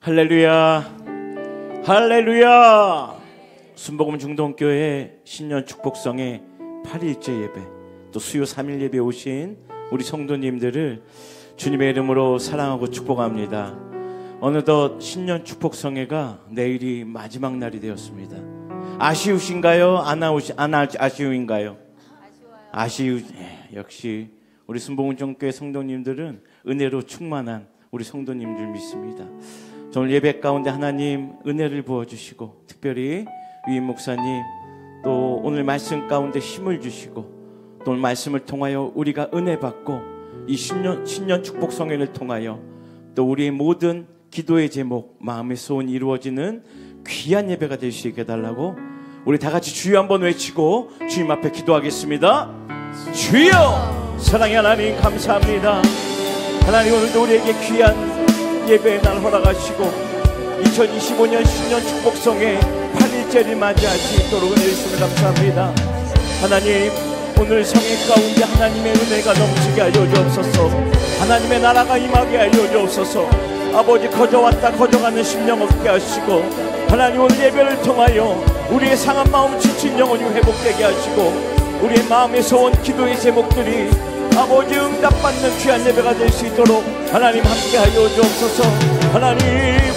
할렐루야, 할렐루야. 순복음 중동교회 신년 축복성의 8일째 예배, 또 수요 3일 예배 오신 우리 성도님들을 주님의 이름으로 사랑하고 축복합니다. 어느덧 신년 축복성회가 내일이 마지막 날이 되었습니다. 아쉬우신가요? 아쉬우인가요? 역시 우리 순복음 중동교회 성도님들은 은혜로 충만한 우리 성도님 줄 믿습니다. 오늘 예배 가운데 하나님 은혜를 부어주시고, 특별히 위임 목사님 또 오늘 말씀 가운데 힘을 주시고, 또 오늘 말씀을 통하여 우리가 은혜 받고 이 신년 축복 성회를 통하여 또 우리의 모든 기도의 제목, 마음의 소원 이루어지는 귀한 예배가 될 수 있게 해달라고 우리 다 같이 주여 한번 외치고 주님 앞에 기도하겠습니다. 주여! 사랑의 하나님 감사합니다. 하나님, 오늘도 우리에게 귀한 예배의 날 허락하시고 2025년 신년 축복성회 8일째를 맞이할 수 있도록 은혜 주시면 감사합니다. 하나님, 오늘 성회 가운데 하나님의 은혜가 넘치게 하여 주옵소서. 하나님의 나라가 임하게 하여 주옵소서. 아버지, 거저왔다 거저가는 심령 없게 하시고, 하나님 오늘 예배를 통하여 우리의 상한 마음 지친 영혼이 회복되게 하시고, 우리의 마음의 소원 기도의 제목들이 아버지 응답받는 귀한 예배가 될 수 있도록 하나님 함께하여 주옵소서. 하나님,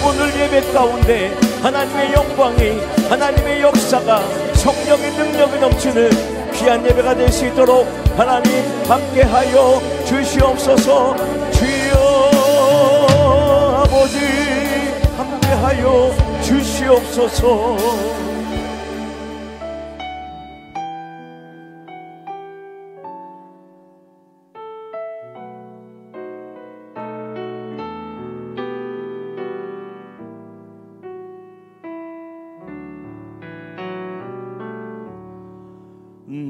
오늘 예배 가운데 하나님의 영광이, 하나님의 역사가, 성령의 능력이 넘치는 귀한 예배가 될 수 있도록 하나님 함께하여 주시옵소서. 주여 아버지 함께하여 주시옵소서.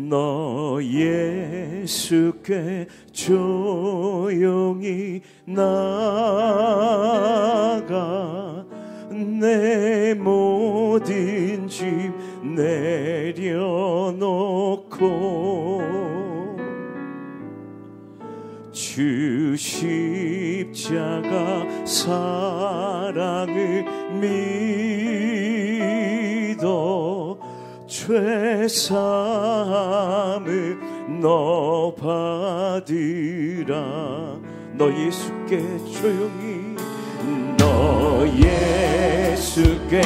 너 예수께 조용히 나가 내 모든 짐 내려놓고 주 십자가 사랑을 믿어 죄사함을 너 받으라. 너 예수께 조용히, 너 예수께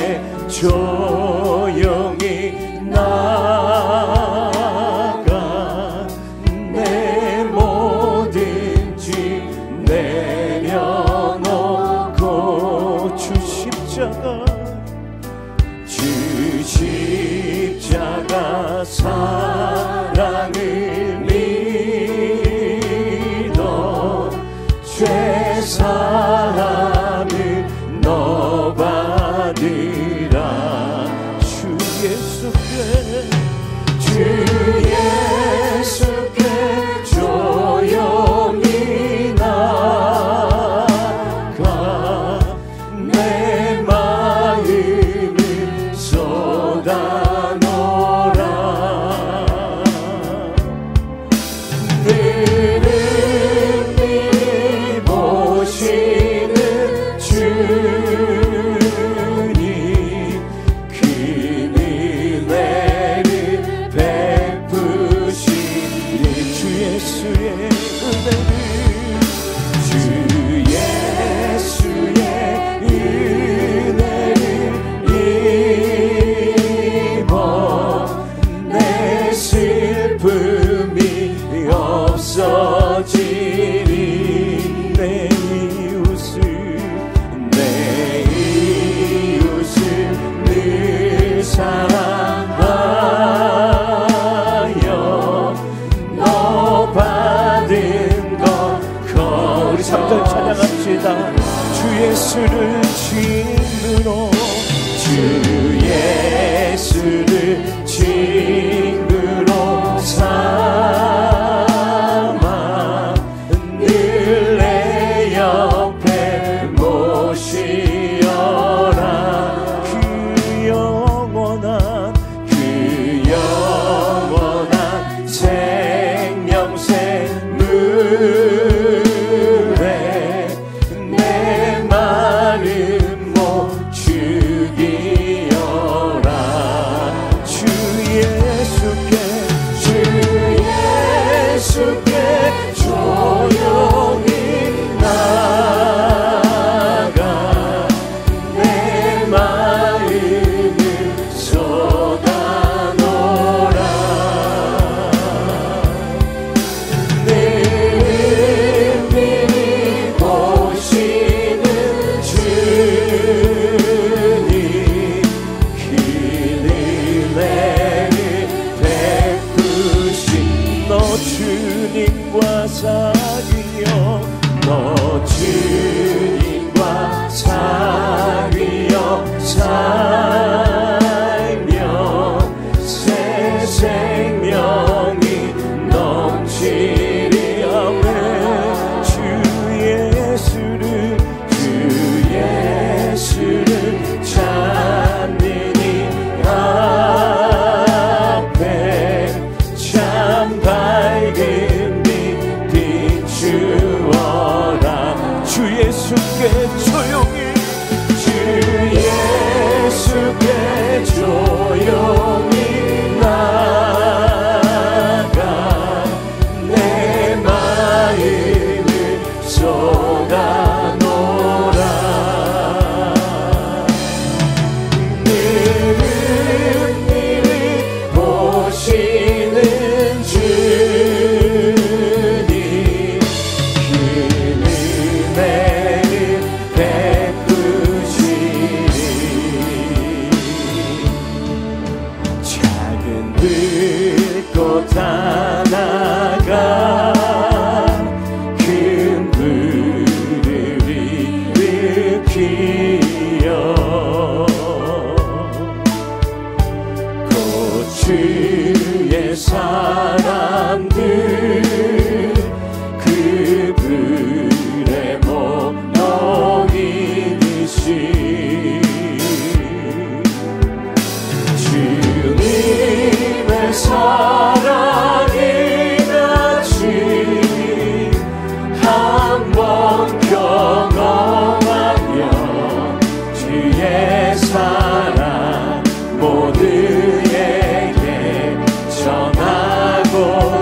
조용히 나가 내 모든 짐 내려놓고 주 십자가 사랑을 믿어 죄사함을 너 받으라. 주 예수께 조용히 나가 내 마음을 쏟아 예수를 친구로, 주 예수를 친구로 삼아 늘 내 옆에 모시어라. 그 영원한 생명새 물에 내 마음 사귀며 너 주님과 사귀며 살며 새 생명이 넘치리. 아멘. 주 예수를 찾느니 앞에 참 밝은 빛 비추어라. 주 예수께 조용히 주 예수께 조용히 나가 내 마음을 쏟아놓으라. 느릿느릿 보시는 주님 그 은혜를 베푸시리. 작은 불꽃 하나가 큰 불을 일으키며 곧 주의 사람들 그 불에 못 녹이듯이 주님의 사랑이 같이 한번 경험하며 주의 사랑 모두에게 전하고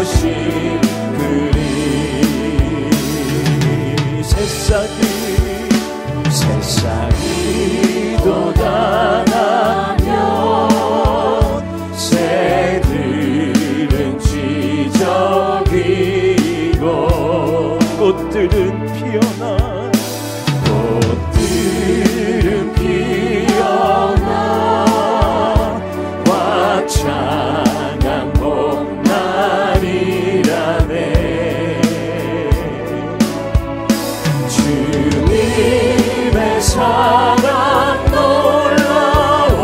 싶으리. 새싹이 돋아나면 새들은 지저귀고 꽃들은 피어나 화창한 봄날이라네. 주님의 사랑 놀라워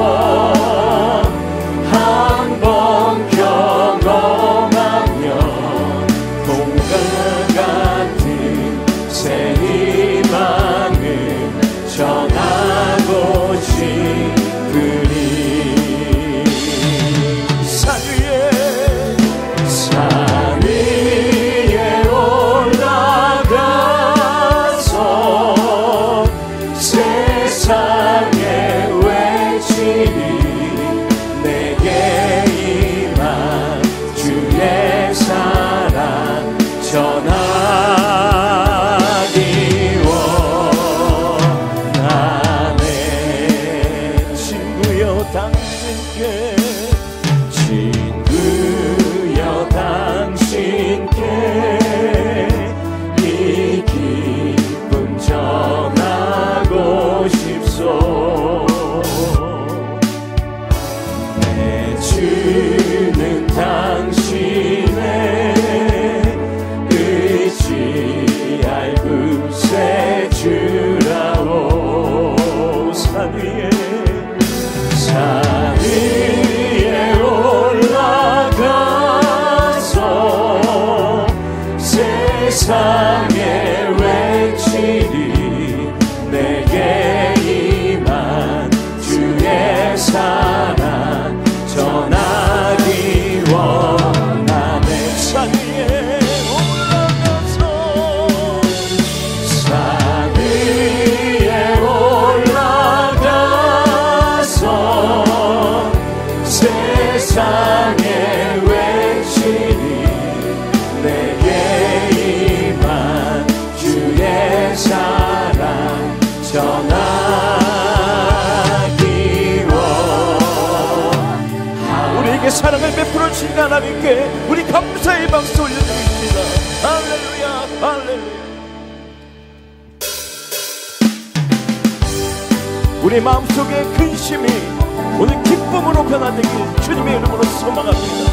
한번 경험하며 동강 같은 새 희망을 전하고 싶으리. 산 위에 올라가서 세상에 외치리. 내게 임한 주의 사랑 전하기 원하네. 친구여 당신께 이 기쁨 전하고 싶소. 내 주는 당신의 의지할 구세 주라오. 산 위에 올라가서 세상에 외치리. 내게 임한 주의 사랑 전하기 원하네. 산 위에 올라가서 세상에 외치리. 내게 임한 주의 사랑 전하기 원하네. 우리에게 사랑을 베풀어 주신 하나님께 우리 감사의 박수 올려드립니다. 할렐루야 할렐루야. 우리 마음속의 근심이 오늘 기쁨으로 변화되길 주님의 이름으로 소망합니다.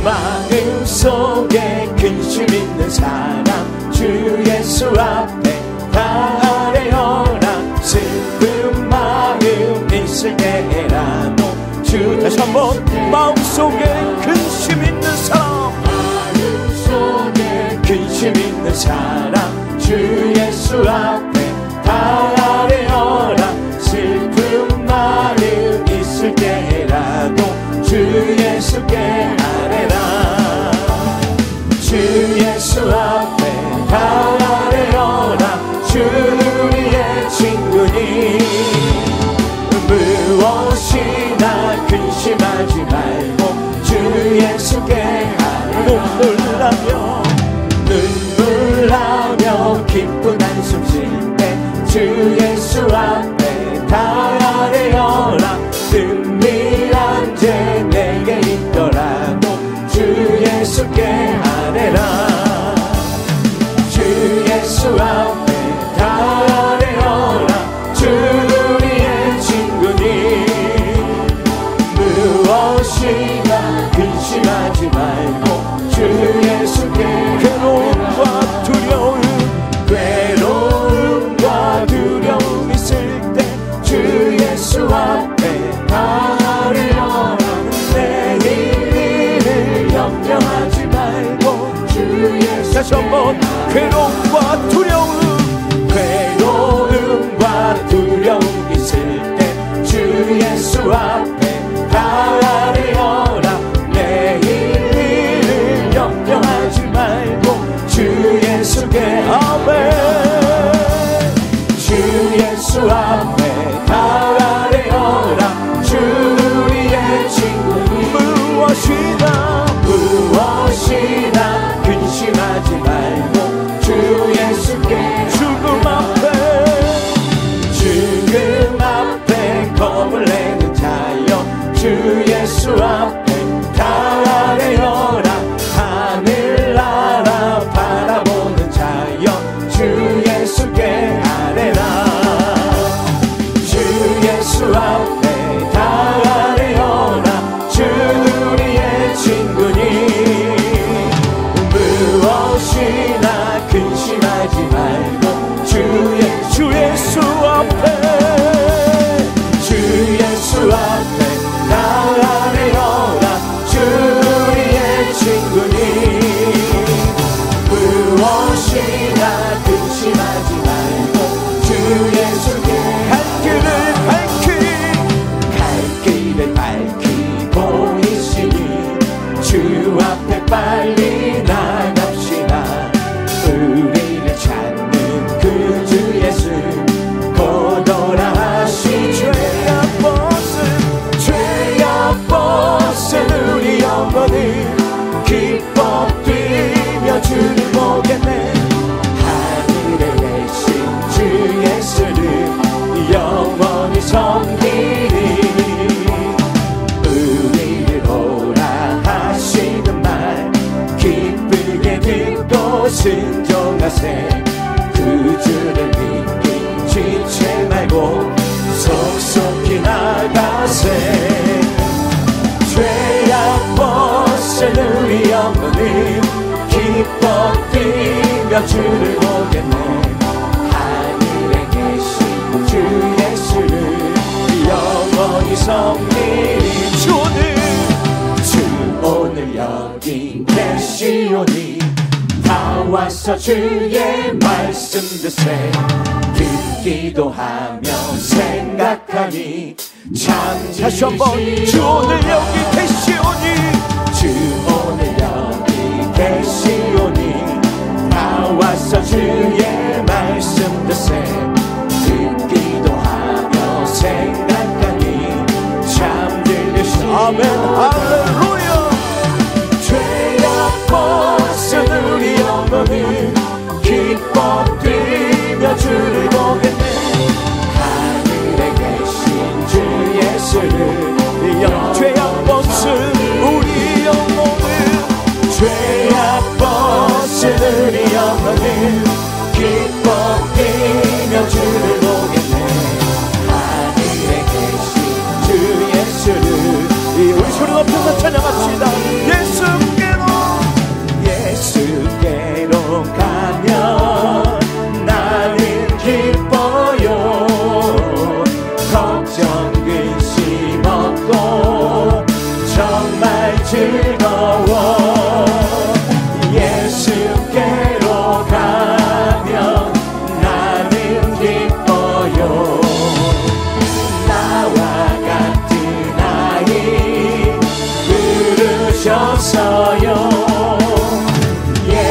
마음속에 근심 있는 사람 주 예수 앞에 다 아뢰어라. 슬픈 마음 있을 때라도 주 다시 한번 마음속에 근심 있는 사람 마음속에 근심 있는 사람 주 예수 앞에 다 아뢰어라. 슬픈 마음 있을 때라도 주 예수께 아뢰라. 주 예수 앞에 다 아뢰어라. 주 우리의 친구니 무엇이나 근심하지 말고 주 예수께 아뢰라. 눈물 나며 기쁜 한숨 쉴 때 주 예수 앞에 다 아뢰어라. 은밀한 죄 내게 있더라도 주 예수께 아뢰라. 주 예수 앞에 다 아뢰어라. 주 우리의 친구니 무엇이나 근심하지 말고 주 예수께 괴로움과 두려움 있을 때 주 예수 앞에 다 아뢰어라. 내일을 염려하지 말고 주 예수 다시 한번 괴로움과 두려움 있을 때 주 예수 앞에 다 아뢰어라. 내일을 염려하지 말고 주 예수께 아멘. 주 예수 앞에 다 아뢰어라. 주 우리의 친구니 무엇이나 근심하지 말고 주 예수께 죽음 앞에 겁을 내는 자여 주 예수 앞에 다 아뢰어라. 하늘나라 바라보는 자여 주 예수께 아뢰라. 주 예수 앞에 다 아뢰어라. 주 우리의 친구니 무엇이나 근심하지 말고 주 예수 앞에 다 아뢰어라. 주 우리의 친구니 무엇이나 근심하지 말고 주 예수께 갈 길을 밝히 보이시니 주 앞에 빨리 나갑시다. 우리를 찾는 그 주 예수 곧 오라 하시니 죄악 벗은 우리 영혼이 기뻐 뛰며 주를 보겠네. 하늘에 계신 주 예수를 영원히 섬기니 우리를 오라 하시는 말 기쁘게 듣고 순종하세. 그 주를 믿기 지체 말고 속속히 나가세. 죄악 벗은 우리 영혼이 기뻐 뛰며 주를 보겠네. 하늘에 계신 주 예수를 영원히 섬기니 주 오늘 여기 계시오니 다 와서 주의 말씀 듣세. 듣기도 하며 생각하니 참 다시 한번 주 오늘 여기 계시오니 주 오늘 여기 계시오니 다 와서 주의 말씀 듣세. 듣기도 하며 생각하니 참 들으시니 아멘 할렐루야. 죄악 벗은 우리 영혼이 기뻐 뛰며 주를 보겠네. 하늘에 계신 주 예수를 죄악 벗은 우리 영혼을 죄악 벗은 우리 영혼을 기뻐 뛰며 주를 보겠네. 하늘에 계신 주 예수를 우리 소리 높여서 찬양합시다. 예수께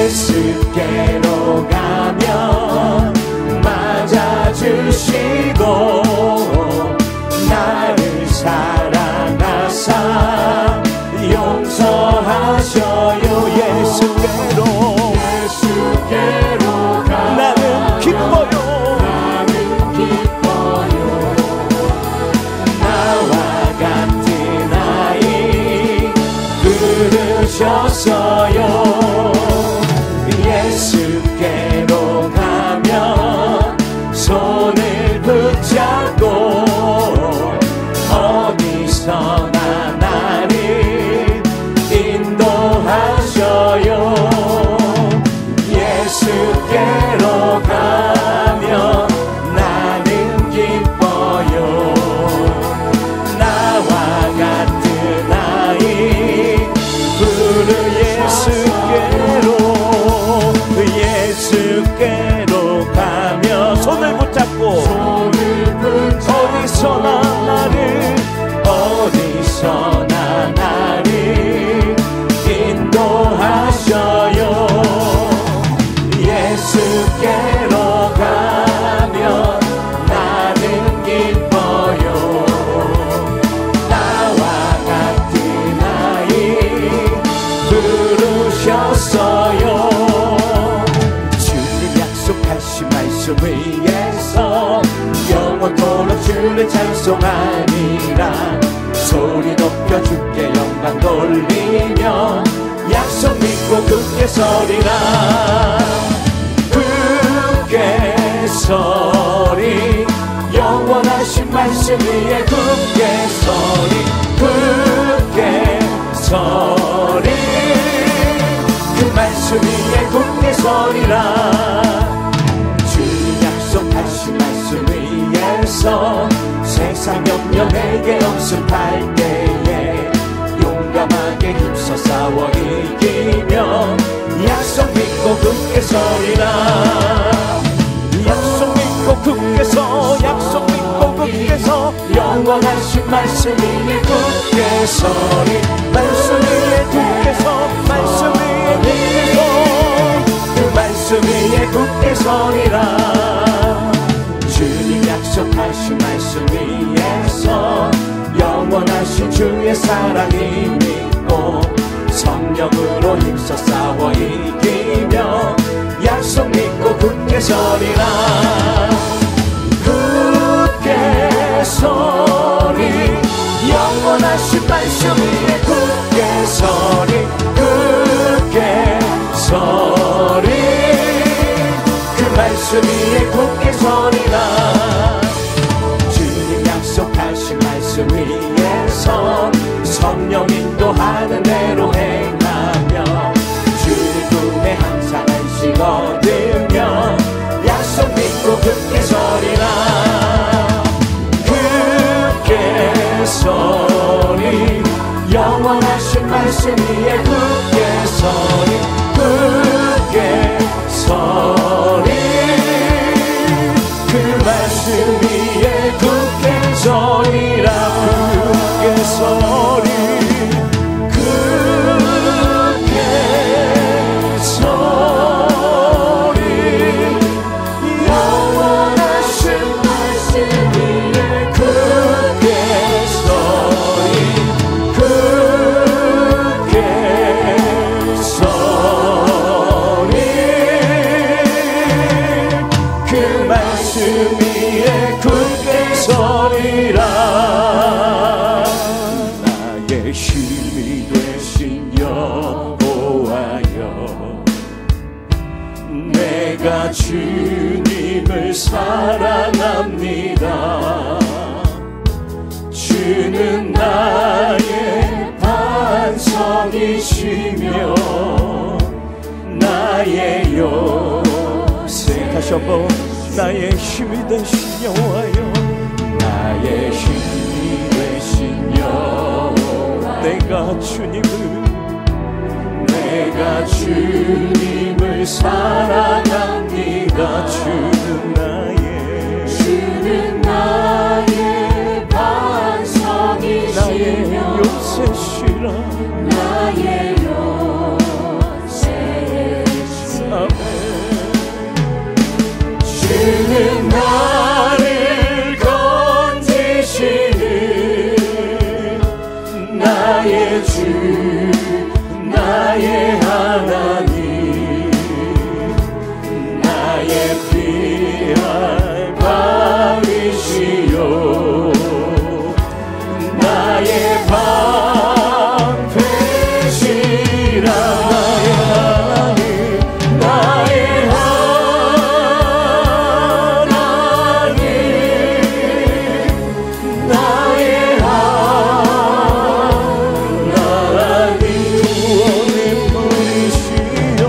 예수께로 가면 맞아주시고 나를 사랑하사 용서하셔요. 예수께로 나는 기뻐요. 나와 같은 아이 부르셨어요. 예수께로 가면 손을 붙잡고 어디서나 나를 인도하셔요. 예수께로 가면 나는 기뻐요. 나와 같은 아이 부르 예수께로 가면 손을 붙잡고 어디서나 나를 인도하셔요. 예수께로 가면 나는 기뻐요. 나와 같은 아이 부르셨어요. 주님 약속하신 말씀 위에서 영원토록 주를 찬송하니라. 소리 높여 주께 영광 돌리며 약속 믿고 굳게 서리라. 굳게 서리 영원하신 말씀 위에 굳게 서리. 굳게 서리 그 말씀 위에 굳게 서리라. 주님 약속하신 말씀 위에서 세상 염려에게 엄습할 때에 용감하게 힘써 싸워 이기며 약속 믿고 굳게 서리라. 약속 믿고 굳게 서 약속 믿고 굳게 서 영원하신 말씀 위에 굳게 서리. 말씀 위에 굳게 서 말씀 위에 굳게 서 그 말씀 위에 굳게 서리라. 주님 약속하신 말씀 위에서 영원하신 주의 사랑이 믿고 성령으로 힘써 싸워 이기며 약속 믿고 굳게 서리라. 굳게 서리 영원하신 말씀 위에 굳게 서리. 굳게 서리 그 말씀 위에 굳게 서리라. 주님 약속하신 말씀 위에서 성령 인도하는 대로 행하며 주님 품에 항상 안식 얻으며 약속 믿고 굳게 서리라. 굳게 서리 영원하신 말씀 위에 굳게 서리. 굳게 서리 그 말씀 위에 굳게 서리라. 굳게 서리 굳게 서리 영원하신 말씀 위에 굳게 서리. 굳게 서리 그 말씀 위에 굳게 서리라. 나의 힘이 되신 여호와여 내가 주님을 사랑합니다. 주는 나의 반석이시며 나의 요새. 다시 한번 나의 힘이 되신 여호와여 나의 힘이 되신 여호와 내가 주님을 사랑합니다. 주는 나의 반석이시며 나의 요새시라. 나의 요새시라 피할 바위시여 나의 방패시라 나의 하나님 나의 하나님 구원의 뿌리시여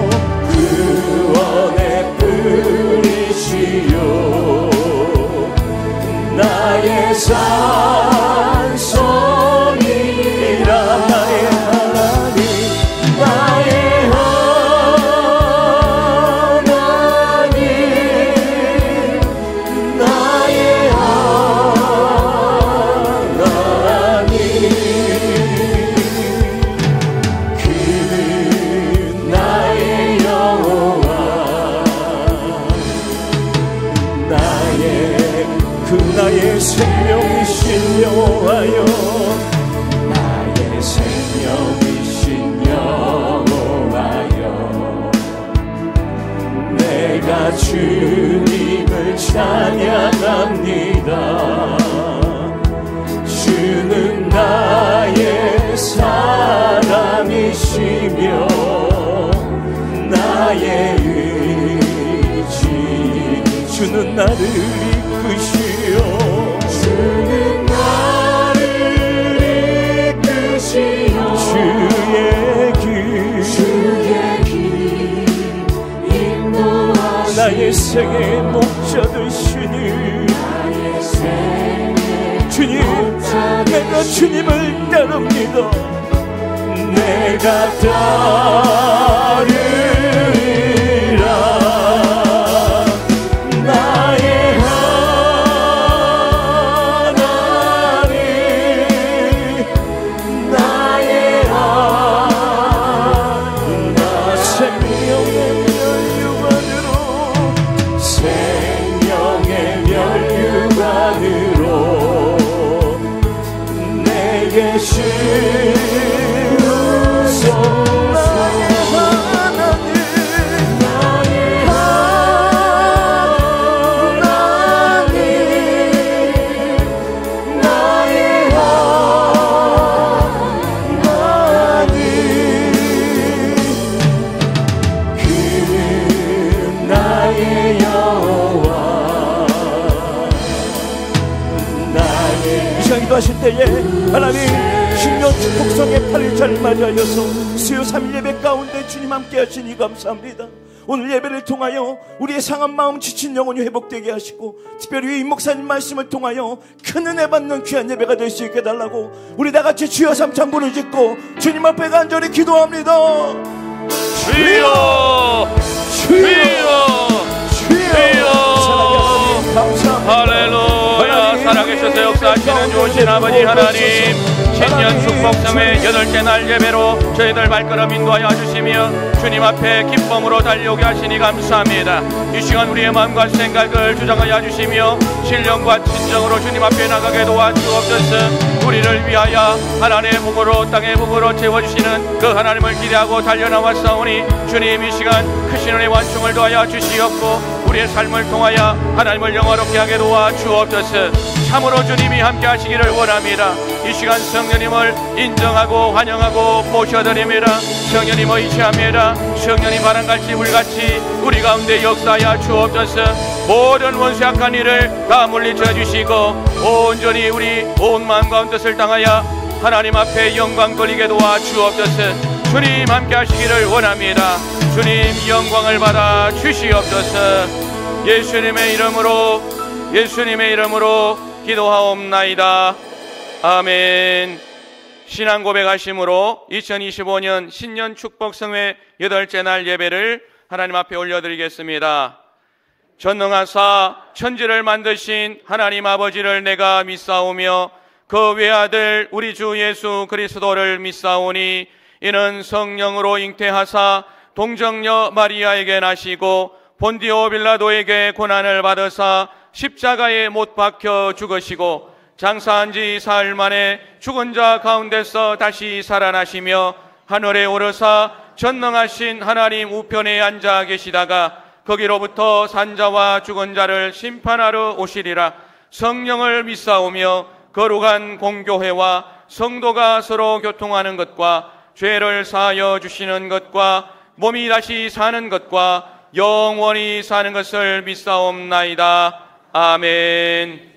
구원의 뿌리시여 나의 산성이라 나의 하나님 나의 하나님 나의 하나님 그는 나의 여호와 나의 생명이신 여호와여 나의 생명이신 여호와여 내가 주님을 찬양합니다 주는 나의 사랑이시며 나의 의지 주는 나를 이끄시오 주는 나를 이끄시오 주의 길 인도하시오 나의 생의 목자 되시니 주님 내가 주님을 따릅니다 내가 따르리라 나의 하나님 나의 하나님 생명의 멸류관으로 내게 주소서 나의 하나님 나의 하나님 나의 하나님 그는 나의 여호와 이 시간 기도하실 때에 하나님 신년 축복성의 8일차를 맞이하여서 수요 3일 예배 가운데 주님 함께 하시니 감사합니다. 오늘 예배를 통하여 우리의 상한 마음 지친 영혼이 회복되게 하시고 특별히 이 목사님 말씀을 통하여 큰 은혜 받는 귀한 예배가 될 수 있게 달라고 우리 다같이 주여 삼창 부르짖고 주님 앞에 간절히 기도합니다. 주여 주여 주여 감사합니다. 할렐루야. 살아계셔서 역사하시는 좋으신 아버지 하나님, 신년 축복성의 8째 날 예배로 저희들 발걸음 인도하여 주시며 주님 앞에 기쁨으로 달려오게 하시니 감사합니다. 이 시간 우리의 마음과 생각을 주장하여 주시며 신령과 진정으로 주님 앞에 나가게 도와주옵소서. 우리를 위하여 하나님의 복으로 땅의 복으로 채워주시는 그 하나님을 기대하고 달려나왔사오니 주님 이 시간 크신 은혜 완충을 도하여 주시옵고 우리의 삶을 통하여 하나님을 영화롭게 하게 도와주옵소서. 참으로 주님이 함께 하시기를 원합니다. 이 시간 성령님을 인정하고 환영하고 모셔드립니다. 성령님 의지합니다. 성령님 바람같이 불같이 우리 가운데 역사하여 주옵소서. 모든 원수 악한 일을 다 물리쳐 주시고 온전히 우리 온 마음과 온 뜻을 당하여 하나님 앞에 영광 돌리게 도와주옵소서. 주님 함께 하시기를 원합니다. 주님 영광을 받아 주시옵소서. 예수님의 이름으로 기도하옵나이다. 아멘. 신앙 고백하심으로 2025년 신년 축복성회 8째 날 예배를 하나님 앞에 올려드리겠습니다. 전능하사 천지를 만드신 하나님 아버지를 내가 믿사오며 그 외아들 우리 주 예수 그리스도를 믿사오니 이는 성령으로 잉태하사 동정녀 마리아에게 나시고 본디오 빌라도에게 고난을 받으사 십자가에 못 박혀 죽으시고 장사한 지 사흘 만에 죽은 자 가운데서 다시 살아나시며 하늘에 오르사 전능하신 하나님 우편에 앉아 계시다가 거기로부터 산자와 죽은 자를 심판하러 오시리라. 성령을 믿사오며 거룩한 공교회와 성도가 서로 교통하는 것과 죄를 사하여 주시는 것과 몸이 다시 사는 것과 영원히 사는 것을 믿사옵나이다. 아멘.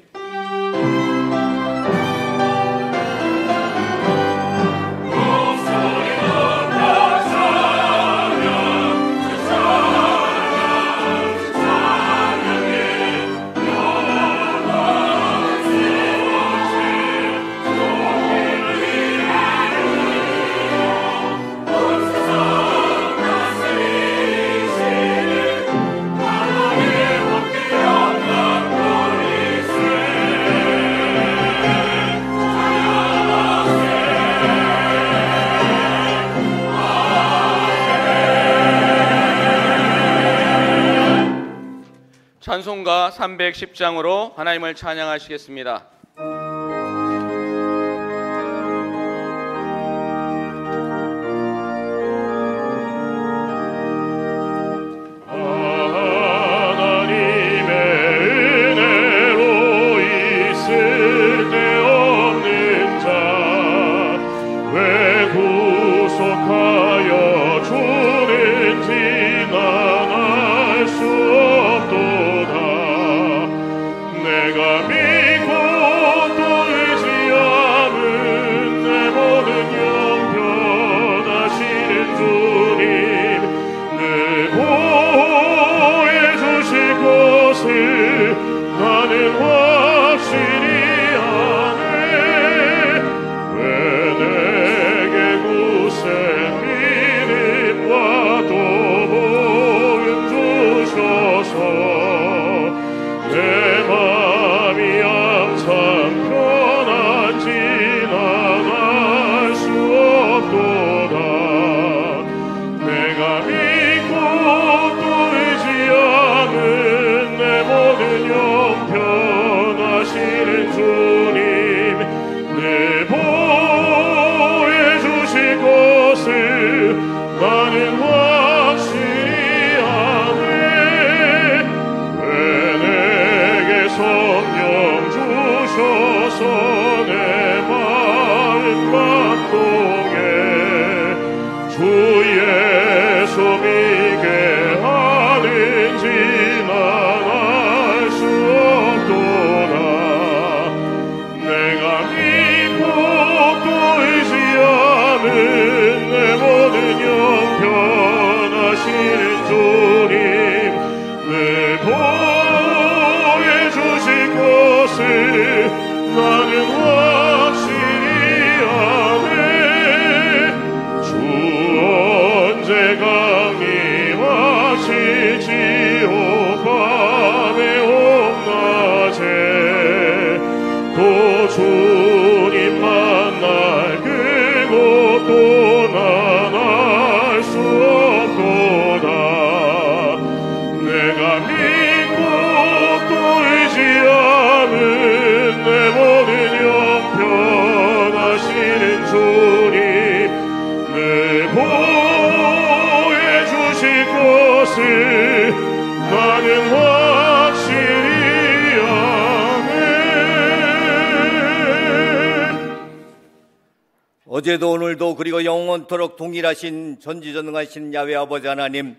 찬송가 310장으로 하나님을 찬양하시겠습니다. 어제도 오늘도 그리고 영원토록 동일하신 전지전능하신 야훼 아버지 하나님,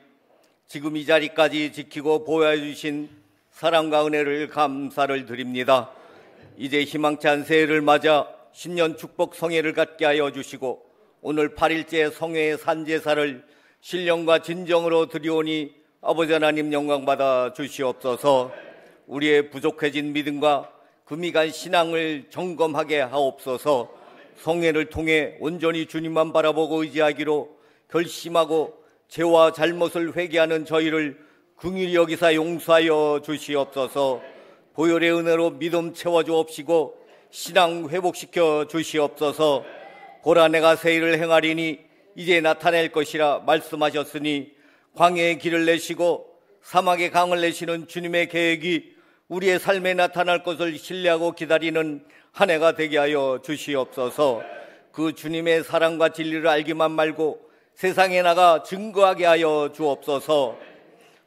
지금 이 자리까지 지키고 보호해 주신 사랑과 은혜를 감사를 드립니다. 이제 희망찬 새해를 맞아 신년 축복 성회를 갖게 하여 주시고 오늘 8일째 성회의 산제사를 신령과 진정으로 드리오니 아버지 하나님 영광받아 주시옵소서. 우리의 부족해진 믿음과 금이간 신앙을 점검하게 하옵소서. 성회를 통해 온전히 주님만 바라보고 의지하기로 결심하고 죄와 잘못을 회개하는 저희를 긍휼히 여기사 용서하여 주시옵소서. 보혈의 은혜로 믿음 채워주옵시고 신앙 회복시켜 주시옵소서. 보라 내가 새일을 행하리니 이제 나타낼 것이라 말씀하셨으니 광야의 길을 내시고 사막의 강을 내시는 주님의 계획이 우리의 삶에 나타날 것을 신뢰하고 기다리는 한 해가 되게 하여 주시옵소서. 그 주님의 사랑과 진리를 알기만 말고 세상에 나가 증거하게 하여 주옵소서.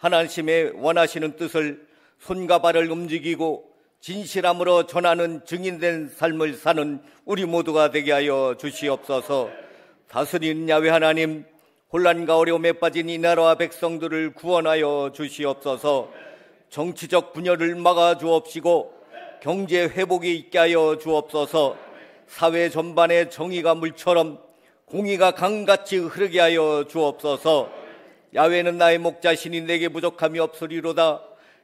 하나님의 원하시는 뜻을 손과 발을 움직이고 진실함으로 전하는 증인된 삶을 사는 우리 모두가 되게 하여 주시옵소서. 다스리는 야훼 하나님, 혼란과 어려움에 빠진 이 나라와 백성들을 구원하여 주시옵소서. 정치적 분열을 막아 주옵시고 경제 회복이 있게 하여 주옵소서. 사회 전반에 정의가 물처럼 공의가 강같이 흐르게 하여 주옵소서. 야훼는 나의 목자시니 내게 부족함이 없으리로다.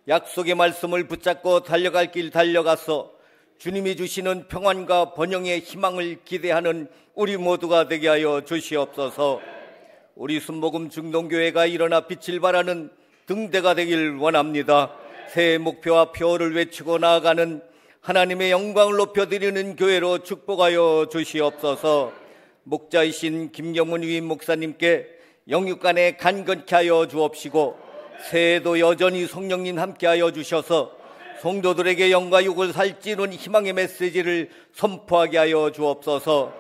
약속의 말씀을 붙잡고 달려갈 길 달려가서 주님이 주시는 평안과 번영의 희망을 기대하는 우리 모두가 되게 하여 주시옵소서. 우리 순복음 중동교회가 일어나 빛을 발하는 등대가 되길 원합니다. 새해 목표와 표어를 외치고 나아가는 하나님의 영광을 높여드리는 교회로 축복하여 주시옵소서. 목자이신 김경문 위임 목사님께 영육간에 간건케 하여 주옵시고 새해에도 여전히 성령님 함께하여 주셔서 성도들에게 영과 육을 살찌는 희망의 메시지를 선포하게 하여 주옵소서.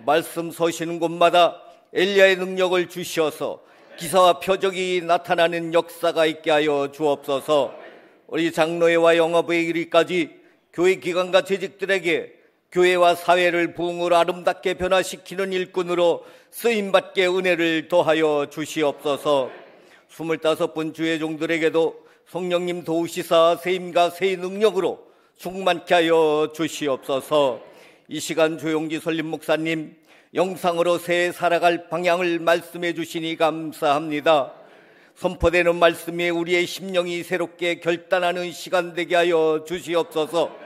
말씀 서시는 곳마다 엘리야의 능력을 주시어서 기사와 표적이 나타나는 역사가 있게 하여 주옵소서. 우리 장로회와 영업회에 이르기까지 교회 기관과 재직들에게 교회와 사회를 부흥으로 아름답게 변화시키는 일꾼으로 쓰임받게 은혜를 더하여 주시옵소서. 25분 주의 종들에게도 성령님 도우시사 세임과 세의 능력으로 충만케 하여 주시옵소서. 이 시간 조용기 설림 목사님 영상으로 새해 살아갈 방향을 말씀해 주시니 감사합니다. 선포되는 말씀에 우리의 심령이 새롭게 결단하는 시간 되게 하여 주시옵소서.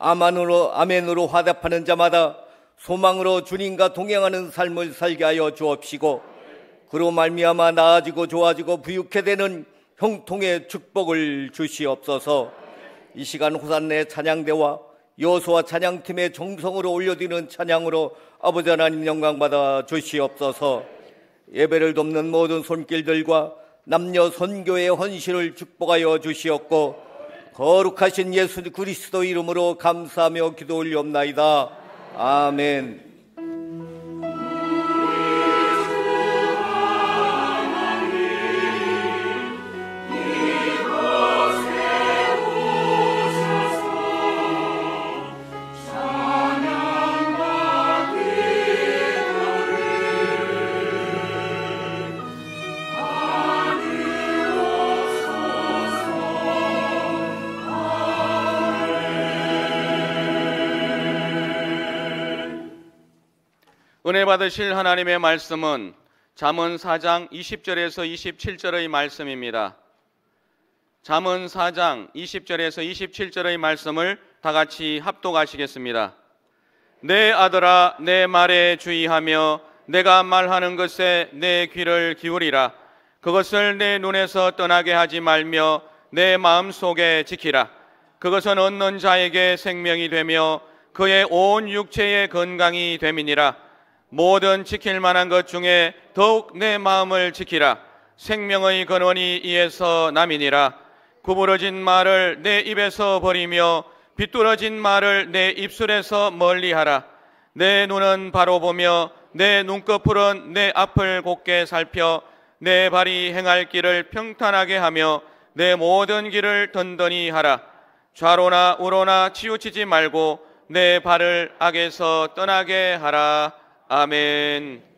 아멘으로 화답하는 자마다 소망으로 주님과 동행하는 삶을 살게 하여 주옵시고 그로 말미암아 나아지고 좋아지고 부유케 되는 형통의 축복을 주시옵소서. 이 시간 호산네 찬양대와 여호수아 찬양팀의 정성으로 올려드리는 찬양으로 아버지 하나님 영광받아 주시옵소서. 예배를 돕는 모든 손길들과 남녀 선교의 헌신을 축복하여 주시옵고 거룩하신 예수 그리스도 이름으로 감사하며 기도 올리옵나이다. 아멘. 은혜 받으실 하나님의 말씀은 잠언 4장 20절에서 27절의 말씀입니다. 잠언 4장 20절에서 27절의 말씀을 다 같이 합독하시겠습니다. 내 아들아 내 말에 주의하며 내가 말하는 것에 내 귀를 기울이라. 그것을 내 눈에서 떠나게 하지 말며 내 마음속에 지키라. 그것은 얻는 자에게 생명이 되며 그의 온 육체의 건강이 됨이니라. 모든 지킬 만한 것 중에 더욱 내 마음을 지키라. 생명의 근원이 이에서 남이니라. 구부러진 말을 내 입에서 버리며 비뚤어진 말을 내 입술에서 멀리하라. 내 눈은 바로 보며 내 눈꺼풀은 내 앞을 곧게 살펴 내 발이 행할 길을 평탄하게 하며 내 모든 길을 든든히 하라. 좌로나 우로나 치우치지 말고 내 발을 악에서 떠나게 하라. 아멘.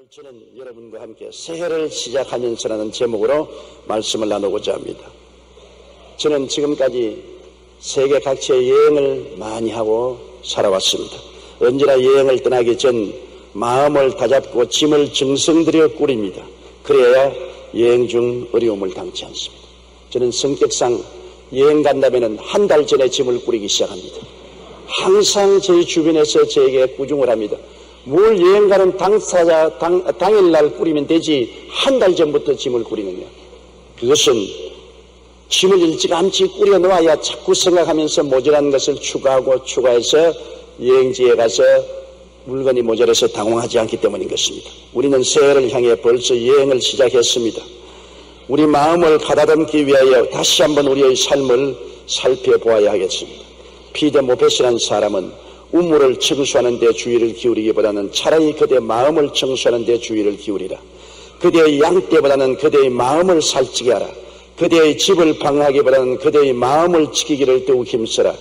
오늘 저는 여러분과 함께 새해를 시작하면서라는 제목으로 말씀을 나누고자 합니다. 저는 지금까지 세계 각지의 여행을 많이 하고 살아왔습니다. 언제나 여행을 떠나기 전 마음을 다잡고 짐을 정성들여 꾸립니다. 그래야 여행 중 어려움을 당치 않습니다. 저는 성격상 여행 간다면 한 달 전에 짐을 꾸리기 시작합니다. 항상 제 주변에서 저에게 꾸중을 합니다. 뭘 여행 가는 당일날 꾸리면 되지 한 달 전부터 짐을 꾸리느냐. 그것은 짐을 일찌감치 꾸려 놓아야 자꾸 생각하면서 모자란 것을 추가해서 여행지에 가서 물건이 모자라서 당황하지 않기 때문인 것입니다. 우리는 새해를 향해 벌써 여행을 시작했습니다. 우리 마음을 가다듬기 위하여 다시 한번 우리의 삶을 살펴보아야 하겠습니다. 피터 모펫이라는 사람은 우물을 청소하는 데 주의를 기울이기보다는 차라리 그대의 마음을 청소하는 데 주의를 기울이라. 그대의 양떼보다는 그대의 마음을 살찌게 하라. 그대의 집을 방하기보다는 그대의 마음을 지키기를 더욱 힘쓰라.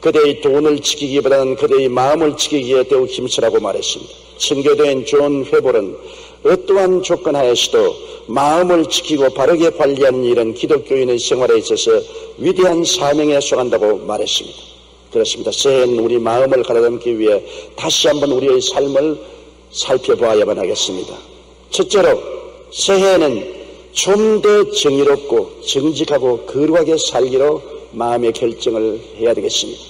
그대의 돈을 지키기보다는 그대의 마음을 지키기에 더욱 힘쓰라고 말했습니다. 선교도인 존 회볼은 어떠한 조건 하에서도 마음을 지키고 바르게 관리하는 일은 기독교인의 생활에 있어서 위대한 사명에 속한다고 말했습니다. 그렇습니다. 새해는 우리 마음을 가다듬기 위해 다시 한번 우리의 삶을 살펴보아야만 하겠습니다. 첫째로 새해에는 좀 더 정의롭고 정직하고 거룩하게 살기로 마음의 결정을 해야 되겠습니다.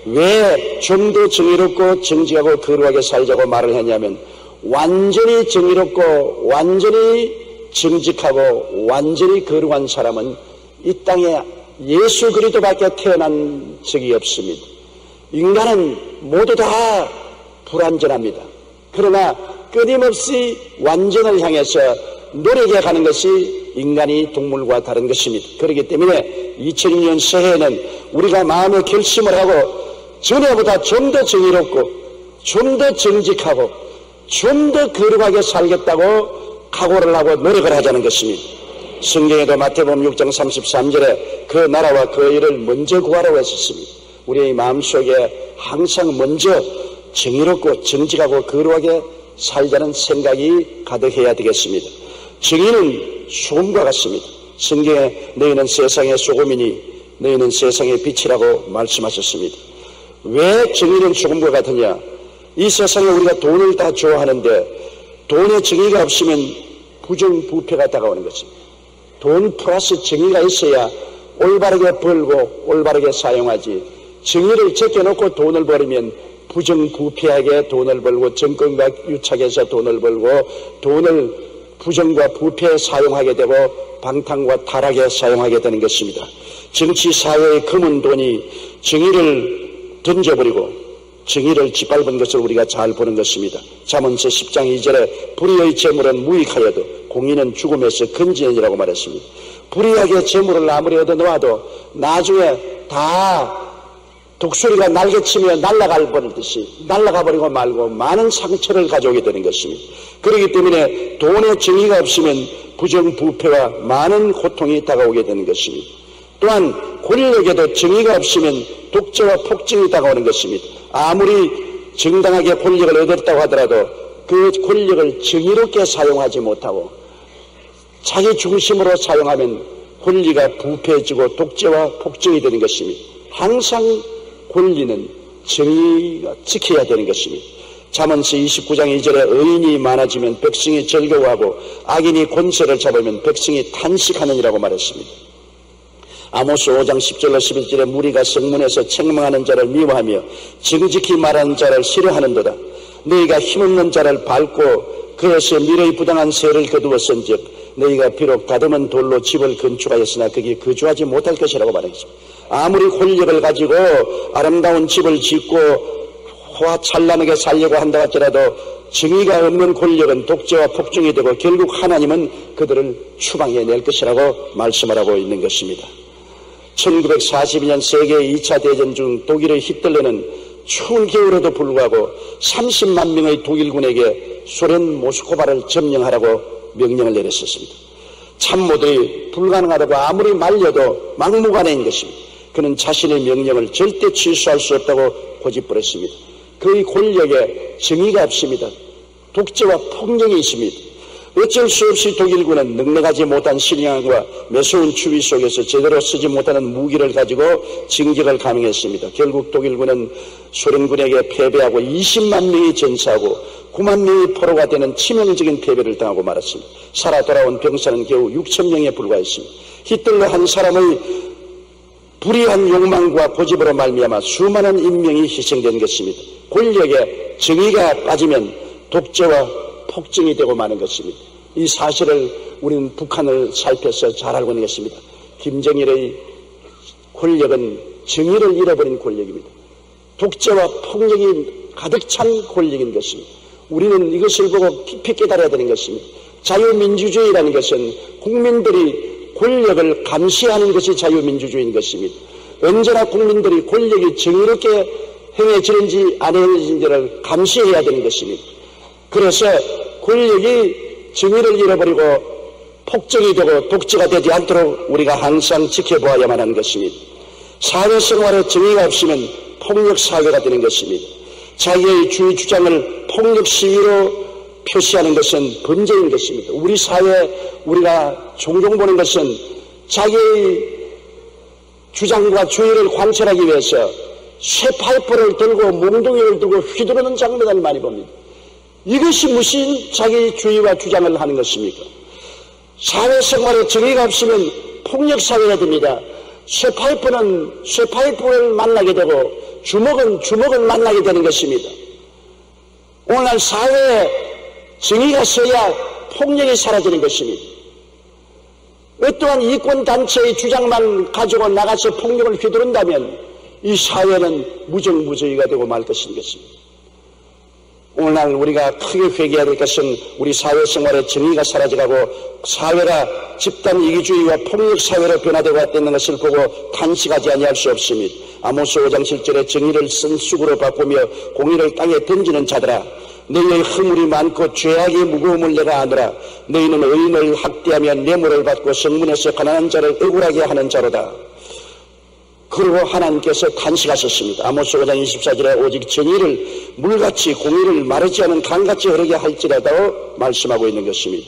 왜 좀 더 정의롭고 정직하고 거룩하게 살자고 말을 했냐면 완전히 정의롭고 완전히 정직하고 완전히 거룩한 사람은 이 땅에 예수 그리스도밖에 태어난 적이 없습니다. 인간은 모두 다 불완전합니다. 그러나 끊임없이 완전을 향해서 노력해 가는 것이 인간이 동물과 다른 것입니다. 그렇기 때문에 2002년 새해에는 우리가 마음의 결심을 하고 전에보다 좀 더 정의롭고 좀 더 정직하고 좀 더 거룩하게 살겠다고 각오를 하고 노력을 하자는 것입니다. 성경에도 마태복음 6장 33절에 그 나라와 그 일을 먼저 구하라고 했었습니다. 우리의 마음속에 항상 먼저 정의롭고 정직하고 거룩하게 살자는 생각이 가득해야 되겠습니다. 정의는 소금과 같습니다. 성경에 너희는 세상의 소금이니 너희는 세상의 빛이라고 말씀하셨습니다. 왜 정의는 소금과 같으냐? 이 세상에 우리가 돈을 다 좋아하는데 돈에 정의가 없으면 부정부패가 다가오는 것입니다. 돈 플러스 정의가 있어야 올바르게 벌고 올바르게 사용하지, 정의를 제껴놓고 돈을 벌이면 부정부패하게 돈을 벌고 정권과 유착해서 돈을 벌고 돈을 부정과 부패에 사용하게 되고 방탕과 타락에 사용하게 되는 것입니다. 정치 사회의 검은 돈이 정의를 던져버리고 정의를 짓밟은 것을 우리가 잘 보는 것입니다. 잠언서 10장 2절에 불의의 재물은 무익하여도 공의는 죽음에서 건지느니라고 말했습니다. 불의하게 재물을 아무리 얻어놓아도 나중에 다 독수리가 날개치며 날아가 버리듯이 날아가 버리고 말고 많은 상처를 가져오게 되는 것입니다. 그렇기 때문에 돈의 정의가 없으면 부정부패와 많은 고통이 다가오게 되는 것입니다. 또한 권력에도 정의가 없으면 독재와 폭증이 다가오는 것입니다. 아무리 정당하게 권력을 얻었다고 하더라도 그 권력을 정의롭게 사용하지 못하고 자기 중심으로 사용하면 권리가 부패해지고 독재와 폭증이 되는 것입니다. 항상 권리는 정의가 지켜야 되는 것입니다. 잠언서 29장 2절에 의인이 많아지면 백성이 즐거워하고 악인이 권세를 잡으면 백성이 탄식하느니라고 말했습니다. 아모스 5장 10절로 11절에 무리가 성문에서 책망하는 자를 미워하며 정직히 말하는 자를 싫어하는도다. 너희가 힘없는 자를 밟고 그에서 미래의 부당한 세를 거두었은즉 너희가 비록 다듬은 돌로 집을 건축하였으나 거기 거주하지 못할 것이라고 말했습니다. 아무리 권력을 가지고 아름다운 집을 짓고 화찬란하게 살려고 한다 할지라도 정의가 없는 권력은 독재와 폭증이 되고 결국 하나님은 그들을 추방해낼 것이라고 말씀을 하고 있는 것입니다. 1942년 세계 2차 대전 중 독일의 히틀러는 추운 겨울에도 불구하고 30만 명의 독일군에게 소련 모스크바를 점령하라고 명령을 내렸었습니다. 참모들이 불가능하다고 아무리 말려도 막무가내인 것입니다. 그는 자신의 명령을 절대 취소할 수 없다고 고집부렸습니다. 그의 권력에 정의가 없습니다. 독재와 폭력이 있습니다. 어쩔 수 없이 독일군은 넉넉하지 못한 식량과 매서운 추위 속에서 제대로 쓰지 못하는 무기를 가지고 진격을 감행했습니다. 결국 독일군은 소련군에게 패배하고 20만 명이 전사하고 9만 명이 포로가 되는 치명적인 패배를 당하고 말았습니다. 살아 돌아온 병사는 겨우 6천 명에 불과했습니다. 히틀러 한 사람의 불의한 욕망과 고집으로 말미암아 수많은 인명이 희생된 것입니다. 권력에 정의가 빠지면 독재와 폭정이 되고 마는 것입니다. 이 사실을 우리는 북한을 살펴서 잘 알고 있는 것입니다. 김정일의 권력은 정의를 잃어버린 권력입니다. 독재와 폭력이 가득 찬 권력인 것입니다. 우리는 이것을 보고 깊이 깨달아야 되는 것입니다. 자유민주주의라는 것은 국민들이 권력을 감시하는 것이 자유민주주의인 것입니다. 언제나 국민들이 권력이 정의롭게 행해지는지 안 행해지는지를 감시해야 되는 것입니다. 그래서 권력이 정의를 잃어버리고 폭정이 되고 독재가 되지 않도록 우리가 항상 지켜보아야만 하는 것입니다. 사회생활에 정의가 없으면 폭력사회가 되는 것입니다. 자기의 주의 주장을 폭력 시위로 표시하는 것은 범죄인 것입니다. 우리 사회에 우리가 종종 보는 것은 자기의 주장과 주의를 관철하기 위해서 쇠파이프를 들고 몽둥이를 들고 휘두르는 장면을 많이 봅니다. 이것이 무슨 자기 주의와 주장을 하는 것입니까? 사회생활에 정의가 없으면 폭력사회가 됩니다. 쇠파이프는 쇠파이프를 만나게 되고 주먹은 주먹을 만나게 되는 것입니다. 오늘날 사회에 정의가 서야 폭력이 사라지는 것입니다. 어떠한 이권단체의 주장만 가지고 나가서 폭력을 휘두른다면 이 사회는 무정무저의가 되고 말 것인 것입니다. 오늘날 우리가 크게 회개해야 될 것은 우리 사회생활의 정의가 사라져가고 사회가 집단 이기주의와 폭력사회로 변화되고 있다는 것을 보고 탄식하지 아니할 수 없습니다. 아모스 5장 7절에 정의를 쓴 쑥으로 바꾸며 공의를 땅에 던지는 자들아, 너희의 허물이 많고 죄악의 무거움을 내가 아노라. 너희는 의인을 학대하며 뇌물을 받고 성문에서 가난한 자를 억울하게 하는 자로다. 그리고 하나님께서 탄식하셨습니다. 아모스 5장 24절에 오직 정의를 물같이 공의를 마르지 않은 강같이 흐르게 할지라도 말씀하고 있는 것입니다.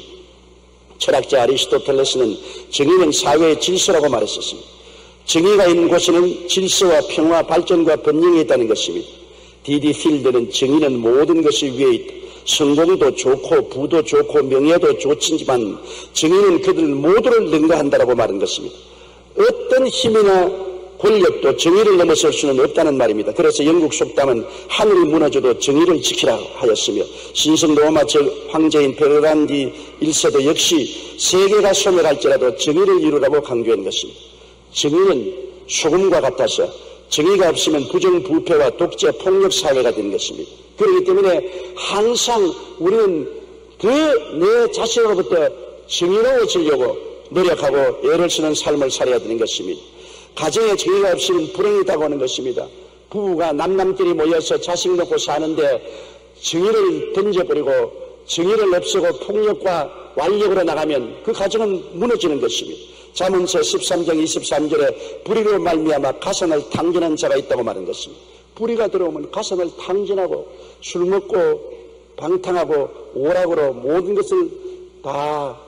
철학자 아리스토텔레스는 정의는 사회의 질서라고 말했었습니다. 정의가 있는 곳에는 질서와 평화, 발전과 번영이 있다는 것입니다. 디디 필드는 정의는 모든 것이 위에 있다. 성공도 좋고 부도 좋고 명예도 좋지만 정의는 그들 모두를 능가한다라고 말한 것입니다. 어떤 힘이나 권력도 정의를 넘어설 수는 없다는 말입니다. 그래서 영국 속담은 하늘이 무너져도 정의를 지키라 하였으며 신성 로마 황제인 베르란디 1세도 역시 세계가 소멸할지라도 정의를 이루라고 강조한 것입니다. 정의는 소금과 같아서 정의가 없으면 부정부패와 독재, 폭력 사회가 되는 것입니다. 그렇기 때문에 항상 우리는 내 자신으로부터 정의로워지려고 노력하고 애를 쓰는 삶을 살아야 되는 것입니다. 가정에 정의가 없으면 불행이 다가오는 것입니다. 부부가 남남끼리 모여서 자식 놓고 사는데 정의를 던져버리고 정의를 없애고 폭력과 완력으로 나가면 그 가정은 무너지는 것입니다. 잠언서 13장 23절에 불의로 말미암아 가산을 탕진한 자가 있다고 말한 것입니다. 불의가 들어오면 가산을 탕진하고 술 먹고 방탕하고 오락으로 모든 것을 다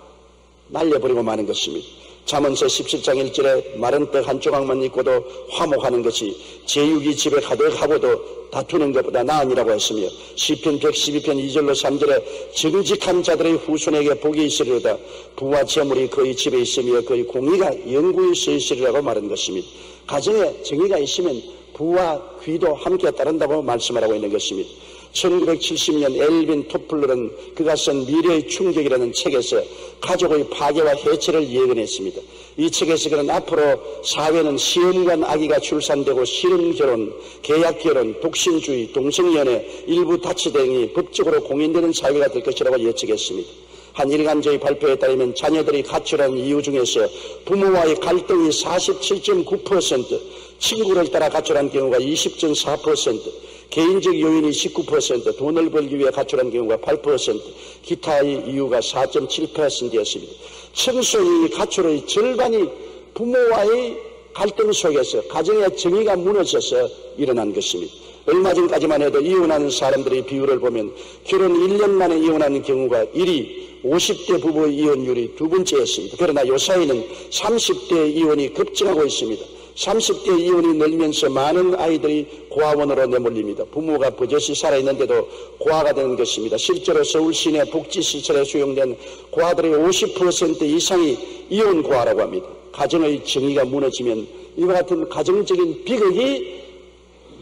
날려버리고 마는 것입니다. 잠언서 17장 1절에 마른 떡 한 조각만 있고도 화목하는 것이 제육이 집에 가득하고도 다투는 것보다 나으니라고 했으며 시편 112편 2절로 3절에 정직한 자들의 후손에게 복이 있으리로다. 부와 재물이 그의 집에 있으며 그의 공의가 영구히 서 있으리라고 말한 것입니다. 가정에 정의가 있으면 부와 귀도 함께 따른다고 말씀하라고 있는 것입니다. 1970년 엘빈 토플러는 그가 쓴 미래의 충격이라는 책에서 가족의 파괴와 해체를 예언했습니다. 이 책에서 그는 앞으로 사회는 시험관 아기가 출산되고 실혼결혼, 계약결혼, 독신주의, 동성연애, 일부 다치 등이 법적으로 공인되는 사회가 될 것이라고 예측했습니다. 한 일간지의 발표에 따르면 자녀들이 가출한 이유 중에서 부모와의 갈등이 47.9%, 친구를 따라 가출한 경우가 20.4%, 개인적 요인이 19%, 돈을 벌기 위해 가출한 경우가 8%, 기타의 이유가 4.7%였습니다. 청소년이 가출의 절반이 부모와의 갈등 속에서 가정의 정의가 무너져서 일어난 것입니다. 얼마 전까지만 해도 이혼하는 사람들의 비율을 보면 결혼 1년 만에 이혼하는 경우가 1위, 50대 부부 이혼율이 두 번째였습니다. 그러나 요사이는 30대 이혼이 급증하고 있습니다. 30대 이혼이 늘면서 많은 아이들이 고아원으로 내몰립니다. 부모가 버젓이 살아있는데도 고아가 되는 것입니다. 실제로 서울 시내 복지시설에 수용된 고아들의 50% 이상이 이혼 고아라고 합니다. 가정의 정의가 무너지면 이와 같은 가정적인 비극이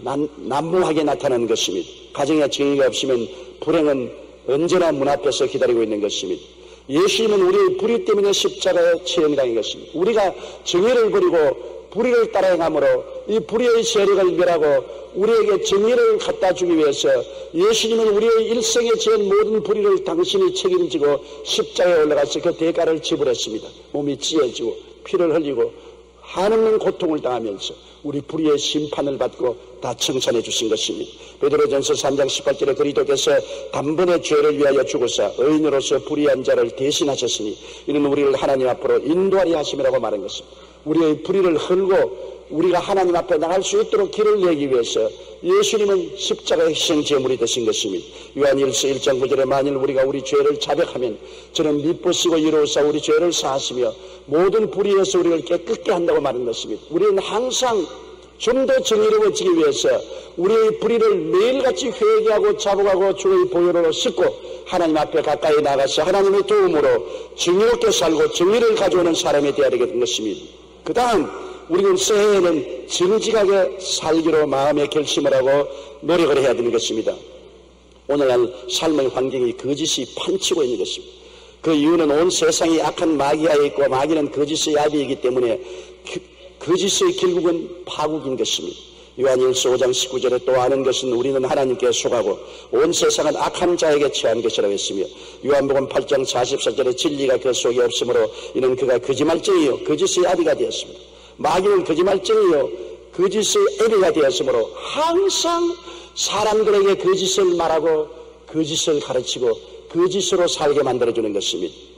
난무하게 나타나는 것입니다. 가정의 정의가 없으면 불행은 언제나 문 앞에서 기다리고 있는 것입니다. 예수님은 우리의 불의 때문에 십자가에 처형당한 것입니다. 우리가 정의를 버리고 불의를 따라 행함으로 이 불의의 세력을 멸하고 우리에게 정의를 갖다 주기 위해서 예수님은 우리의 일생에 지은 모든 불의를 당신이 책임지고 십자가에 올라가서 그 대가를 지불했습니다. 몸이 찢어지고 피를 흘리고 한없는 고통을 당하면서 우리 불의의 심판을 받고 다 청산해 주신 것입니다. 베드로전서 3장 18절에 그리스도께서 단번에 죄를 위하여 죽으사 의인으로서 불의한 자를 대신하셨으니 이는 우리를 하나님 앞으로 인도하리 하심이라고 말한 것입니다. 우리의 불의를 헐고 우리가 하나님 앞에 나갈 수 있도록 길을 내기 위해서 예수님은 십자가의 희생 제물이 되신 것입니다. 요한일서 1장 9절에 만일 우리가 우리 죄를 자백하면 저는 미쁘시고 이로우사 우리 죄를 사하시며 모든 불의에서 우리를 깨끗게 한다고 말한 것입니다. 우리는 항상 좀 더 정의로워지기 위해서 우리의 불의를 매일같이 회개하고 자복하고 주의 보혈로 씻고 하나님 앞에 가까이 나가서 하나님의 도움으로 정의롭게 살고 정의를 가져오는 사람이 되어야 되는 것입니다. 그 다음 우리는 새해에는 정직하게 살기로 마음의 결심을 하고 노력을 해야 되는 것입니다. 오늘날 삶의 환경이 거짓이 판치고 있는 것입니다. 그 이유는 온 세상이 악한 마귀하에 있고 마귀는 거짓의 아비이기 때문에 거짓의 결국은 파국인 것입니다. 요한일서 5장 19절에 또 아는 것은 우리는 하나님께 속하고 온 세상은 악한 자에게 처한 것이라고 했으며 요한복음 8장 44절에 진리가 그 속에 없으므로 이는 그가 거짓말쟁이요 거짓의 아비가 되었습니다. 마귀는 거짓말쟁이요 거짓의 아비가 되었으므로 항상 사람들에게 거짓을 말하고 거짓을 가르치고 거짓으로 살게 만들어주는 것입니다.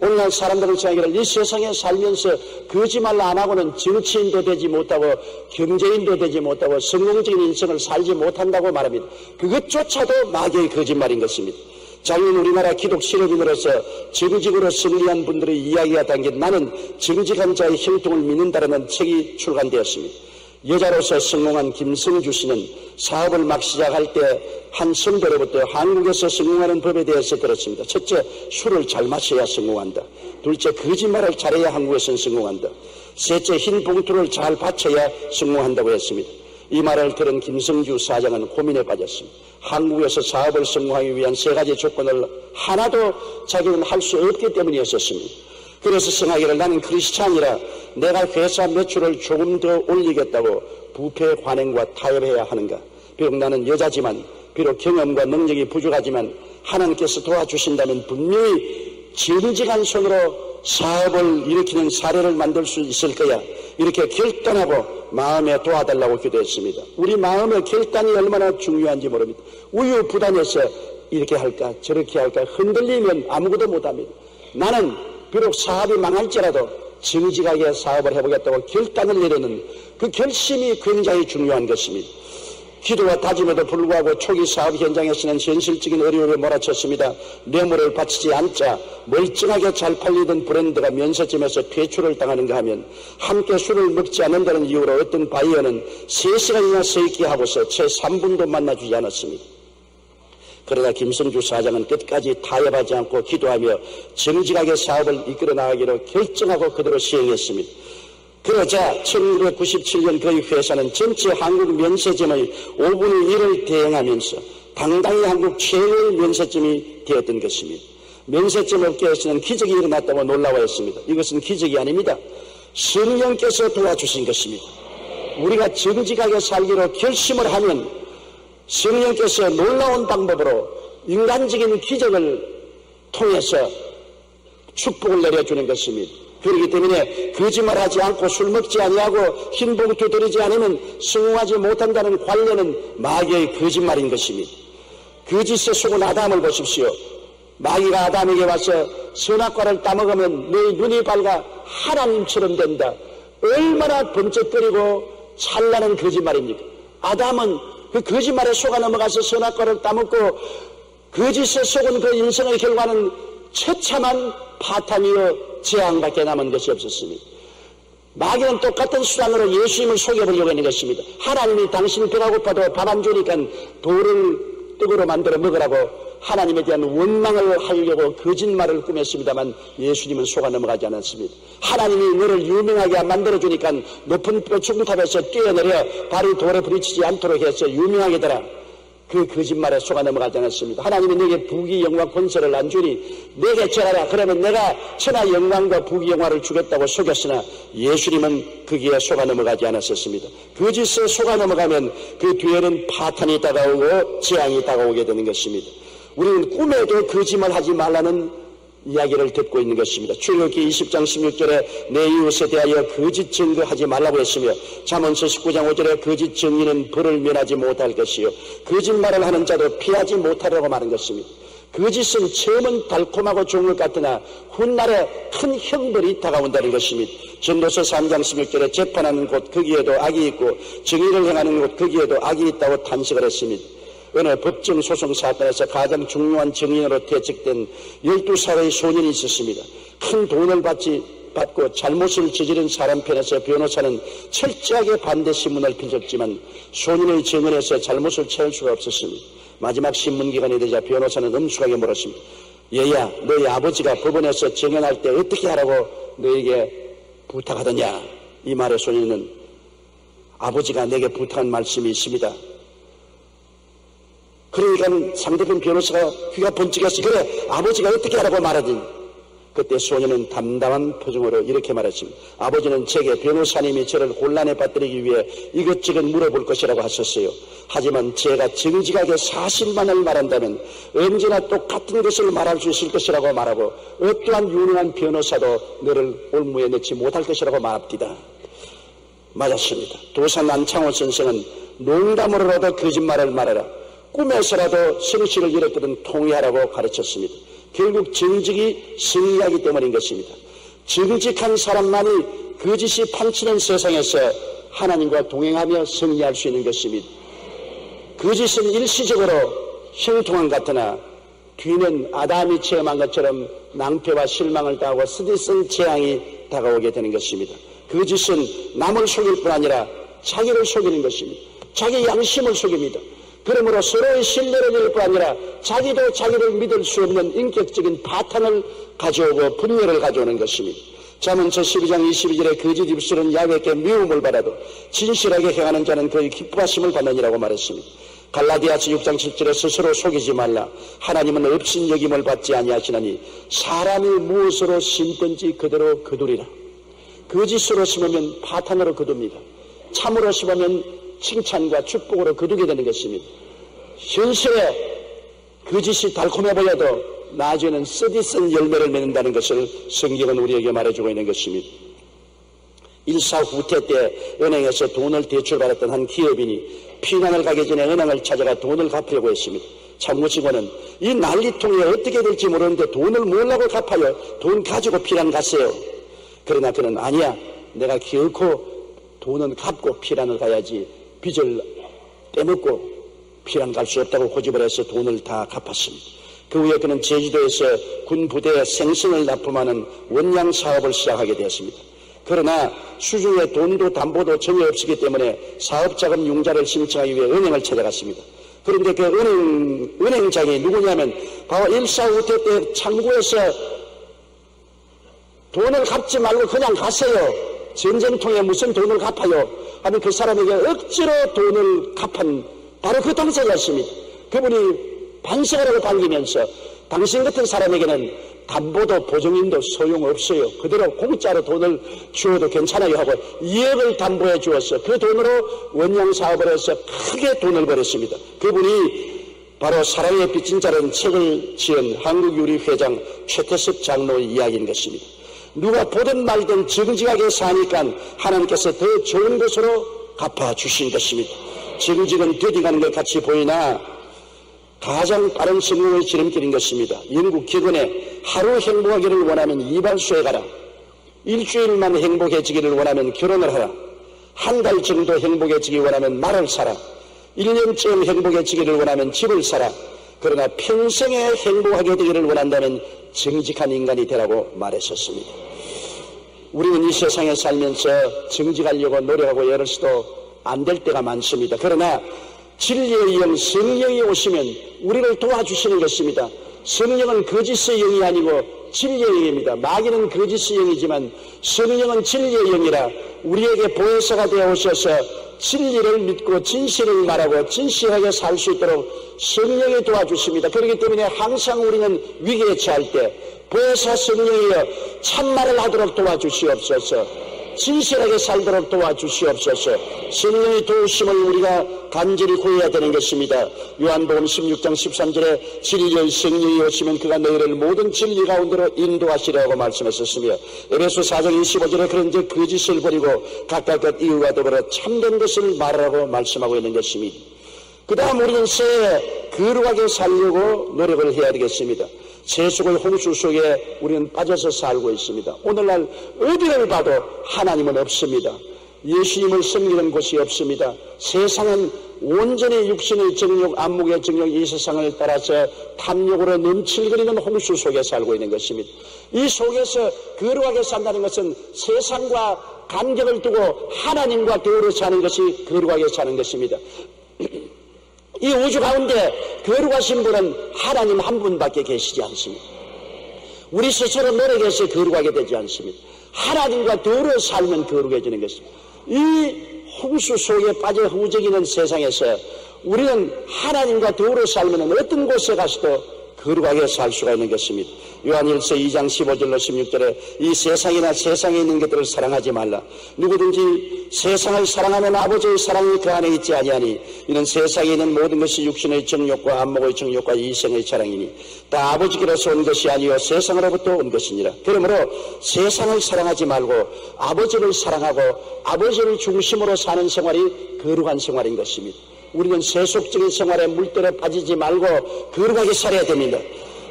오늘날 사람들은 생각하기를 이 세상에 살면서 거짓말 안 하고는 정치인도 되지 못하고 경제인도 되지 못하고 성공적인 인생을 살지 못한다고 말합니다. 그것조차도 마귀의 거짓말인 것입니다. 작년 우리나라 기독 신학인으로서 정직으로 승리한 분들의 이야기가 담긴 나는 정직한 자의 혈통을 믿는다라는 책이 출간되었습니다. 여자로서 성공한 김성주 씨는 사업을 막 시작할 때 한 선배로부터 한국에서 성공하는 법에 대해서 들었습니다. 첫째, 술을 잘 마셔야 성공한다. 둘째, 거짓말을 잘해야 한국에서는 성공한다. 셋째, 흰 봉투를 잘 받쳐야 성공한다고 했습니다. 이 말을 들은 김성주 사장은 고민에 빠졌습니다. 한국에서 사업을 성공하기 위한 세 가지 조건을 하나도 자기는 할 수 없기 때문이었습니다. 그래서 생각하기를 나는 크리스찬이라 내가 회사 매출을 조금 더 올리겠다고 부패 관행과 타협해야 하는가. 비록 나는 여자지만 비록 경험과 능력이 부족하지만 하나님께서 도와주신다면 분명히 정직한 손으로 사업을 일으키는 사례를 만들 수 있을 거야. 이렇게 결단하고 마음에 도와달라고 기도했습니다. 우리 마음의 결단이 얼마나 중요한지 모릅니다. 우유부단해서 이렇게 할까 저렇게 할까 흔들리면 아무것도 못합니다. 나는 비록 사업이 망할지라도 정직하게 사업을 해보겠다고 결단을 내리는 그 결심이 굉장히 중요한 것입니다. 기도와 다짐에도 불구하고 초기 사업 현장에서는 현실적인 어려움에 몰아쳤습니다. 뇌물을 바치지 않자 멀쩡하게 잘 팔리던 브랜드가 면세점에서 퇴출을 당하는가 하면 함께 술을 먹지 않는다는 이유로 어떤 바이어는 3시간이나 서 있게 하고서 채 3분도 만나주지 않았습니다. 그러나 김성주 사장은 끝까지 타협하지 않고 기도하며 정직하게 사업을 이끌어 나가기로 결정하고 그대로 시행했습니다. 그러자 1997년 그의 회사는 전체 한국 면세점의 5분의 1을 대행하면서 당당히 한국 최고의 면세점이 되었던 것입니다. 면세점 업계에서는 기적이 일어났다고 놀라워했습니다. 이것은 기적이 아닙니다. 성령께서 도와주신 것입니다. 우리가 정직하게 살기로 결심을 하면 성령께서 놀라운 방법으로 인간적인 기적을 통해서 축복을 내려주는 것입니다. 그렇기 때문에 거짓말하지 않고 술 먹지 아니하고 흰 봉투 들이지 않으면 성공하지 못한다는 관례는 마귀의 거짓말인 것입니다. 거짓에 속은 아담을 보십시오. 마귀가 아담에게 와서 선악과를 따먹으면 너희 눈이 밝아 하나님처럼 된다. 얼마나 번쩍거리고 찬란한 거짓말입니까? 아담은 그 거짓말에 속아 넘어가서 선악과를 따먹고 거짓에 속은 그 인생의 결과는 처참한 파탄이요 재앙밖에 남은 것이 없었습니다. 마귀는 똑같은 수단으로 예수님을 속여보려고 하는 것입니다. 하나님이 당신 배가 고파도 밥 안 주니까 돌을 떡으로 만들어 먹으라고 하나님에 대한 원망을 하려고 거짓말을 꾸몄습니다만 예수님은 속아 넘어가지 않았습니다. 하나님이 너를 유명하게 만들어주니까 높은 뼈중탑에서 뛰어내려 발이 돌에 부딪히지 않도록 해서 유명하게 되라. 그 거짓말에 속아 넘어가지 않았습니다. 하나님이 내게 부귀 영광 권세를 안 주니 내게 절하라. 그러면 내가 천하 영광과 부귀 영화를 주겠다고 속였으나 예수님은 거기에 속아 넘어가지 않았었습니다. 거짓에 속아 넘어가면 그 뒤에는 파탄이 다가오고 재앙이 다가오게 되는 것입니다. 우리는 꿈에도 거짓말 하지 말라는 이야기를 듣고 있는 것입니다. 출애굽기 20장 16절에 내 이웃에 대하여 거짓 증거하지 말라고 했으며 잠언서 19장 5절에 거짓 증인은 벌을 면하지 못할 것이요 거짓말을 하는 자도 피하지 못하라고 말한 것입니다. 거짓은 처음은 달콤하고 좋은 것 같으나 훗날에 큰 형벌이 다가온다는 것입니다. 전도서 3장 16절에 재판하는 곳 거기에도 악이 있고 정의를 행하는 곳 거기에도 악이 있다고 탄식을 했습니다. 어느 법정 소송 사건에서 가장 중요한 증인으로 퇴직된 12살의 소년이 있었습니다. 큰 돈을 받고 잘못을 저지른 사람 편에서 변호사는 철저하게 반대 신문을 펼쳤지만 소년의 증언에서 잘못을 찾을 수가 없었습니다. 마지막 신문기간이 되자 변호사는 엄숙하게 물었습니다. 얘야, 너희 아버지가 법원에서 증언할 때 어떻게 하라고 너에게 부탁하더냐? 이 말에 소년은 아버지가 내게 부탁한 말씀이 있습니다. 그러니까 상대편 변호사가 귀가 번쩍했어. 그래, 아버지가 어떻게 하라고 말하더니 그때 소년은 담담한 표정으로 이렇게 말했습니다. 아버지는 제게 변호사님이 저를 곤란에 빠뜨리기 위해 이것저것 물어볼 것이라고 하셨어요. 하지만 제가 정직하게 사실만을 말한다면 언제나 똑같은 것을 말할 수 있을 것이라고 말하고 어떠한 유능한 변호사도 너를 올무에 넣지 못할 것이라고 말합니다. 맞았습니다. 도산 안창호 선생은 농담으로라도 거짓말을 말해라. 꿈에서라도 성실을 잃었거든 통회하라고 가르쳤습니다. 결국 정직이 승리하기 때문인 것입니다. 정직한 사람만이 거짓이 판치는 세상에서 하나님과 동행하며 승리할 수 있는 것입니다. 거짓은 일시적으로 형통한 것 같으나 뒤는 아담이 체험한 것처럼 낭패와 실망을 당하고 쓰디쓴 재앙이 다가오게 되는 것입니다. 거짓은 남을 속일 뿐 아니라 자기를 속이는 것입니다. 자기 양심을 속입니다. 그러므로 서로의 신뢰를 잃을 뿐 아니라 자기도 자기를 믿을 수 없는 인격적인 파탄을 가져오고 분열을 가져오는 것입니다. 잠언서 12장 22절에 거짓 입술은 야훼께 미움을 받아도 진실하게 행하는 자는 그의 기뻐하심을 받느니라고 말했습니다. 갈라디아서 6장 7절에 스스로 속이지 말라. 하나님은 없인 여김을 받지 아니하시나니 사람이 무엇으로 심든지 그대로 거두리라. 거짓으로 심으면 파탄으로 거둡니다. 참으로 심으면 칭찬과 축복으로 거두게 되는 것입니다. 현실에 거짓이 달콤해 보여도 나중에는 쓰디쓴 열매를 맺는다는 것을 성경은 우리에게 말해주고 있는 것입니다. 일사후퇴 때 은행에서 돈을 대출받았던 한 기업인이 피난을 가기 전에 은행을 찾아가 돈을 갚으려고 했습니다. 참모직원은 이 난리통에 어떻게 될지 모르는데 돈을 뭐라고 갚아요? 돈 가지고 피난 갔어요. 그러나 그는 아니야, 내가 결코 돈은 갚고 피난을 가야지 빚을 떼먹고 피난 갈 수 없다고 고집을 해서 돈을 다 갚았습니다. 그 후에 그는 제주도에서 군 부대에 생선을 납품하는 원양 사업을 시작하게 되었습니다. 그러나 수중에 돈도 담보도 전혀 없었기 때문에 사업자금 융자를 신청하기 위해 은행을 찾아갔습니다. 그런데 그 은행장이 누구냐면 바로 일사후퇴 때 창구에서 돈을 갚지 말고 그냥 가세요. 전쟁통에 무슨 돈을 갚아요? 하면 그 사람에게 억지로 돈을 갚은 바로 그 당사자였습니다. 그분이 반성을 하고 당기면서 당신 같은 사람에게는 담보도 보증인도 소용없어요. 그대로 공짜로 돈을 주어도 괜찮아요 하고 2억을 담보해 주었어. 그 돈으로 원양 사업을 해서 크게 돈을 벌었습니다. 그분이 바로 사랑의 빚진 자라는 책을 지은 한국유리회장 최태섭 장로의 이야기인 것입니다. 누가 보든 말든 정직하게 사니까 하나님께서 더 좋은 것으로 갚아주신 것입니다. 정직은 더디가는 것 같이 보이나 가장 빠른 성공의 지름길인 것입니다. 영국 기근에 하루 행복하기를 원하면 이발소에 가라. 일주일만 행복해지기를 원하면 결혼을 하라. 한 달 정도 행복해지기 원하면 말을 사라. 1년쯤 행복해지기를 원하면 집을 사라. 그러나 평생에 행복하게 되기를 원한다면 정직한 인간이 되라고 말했었습니다. 우리는 이 세상에 살면서 정직하려고 노력하고 애를 써도 안 될 때가 많습니다. 그러나 진리의 영 성령이 오시면 우리를 도와주시는 것입니다. 성령은 거짓의 영이 아니고 진리의 영입니다. 마귀는 거짓의 영이지만 성령은 진리의 영이라 우리에게 보혜사가 되어 오셔서 진리를 믿고 진실을 말하고 진실하게 살 수 있도록 성령이 도와주십니다. 그렇기 때문에 항상 우리는 위기에 처할 때 보혜사 성령이여 참말을 하도록 도와주시옵소서. 진실하게 살도록 도와주시옵소서. 성령의 도우심을 우리가 간절히 구해야 되는 것입니다. 요한복음 16장 13절에 진리의 성령이 오시면 그가 너희를 모든 진리 가운데로 인도하시라고 말씀하셨으며 에베소 4장 25절에 그런즉 거짓을 버리고 각각 것 이유와 더불어 참된 것을 말하라고 말씀하고 있는 것입니다. 그 다음 우리는 새해 거룩하게 살려고 노력을 해야 되겠습니다. 세속의 홍수 속에 우리는 빠져서 살고 있습니다. 오늘날 어디를 봐도 하나님은 없습니다. 예수님을 섬기는 곳이 없습니다. 세상은 온전히 육신의 정욕, 안목의 정욕, 이 세상을 따라서 탐욕으로 넘칠거리는 홍수 속에 살고 있는 것입니다. 이 속에서 거룩하게 산다는 것은 세상과 간격을 두고 하나님과 더불어 사는 것이 거룩하게 사는 것입니다. 이 우주 가운데 거룩하신 분은 하나님 한 분밖에 계시지 않습니다. 우리 스스로 노력해서 거룩하게 되지 않습니다. 하나님과 더불어 살면 거룩해지는 것입니다. 이 홍수 속에 빠져 허우적이는 세상에서 우리는 하나님과 더불어 살면 어떤 곳에 가서도 거룩하게 살 수가 있는 것입니다. 요한일서 2장 15절로 16절에 이 세상이나 세상에 있는 것들을 사랑하지 말라. 누구든지 세상을 사랑하면 아버지의 사랑이 그 안에 있지 아니하니 이는 세상에 있는 모든 것이 육신의 정욕과 안목의 정욕과 이생의 자랑이니 다 아버지께로서 온 것이 아니요 세상으로부터 온 것이니라. 그러므로 세상을 사랑하지 말고 아버지를 사랑하고 아버지를 중심으로 사는 생활이 거룩한 생활인 것입니다. 우리는 세속적인 생활에 물들어 빠지지 말고 거룩하게 살아야 됩니다.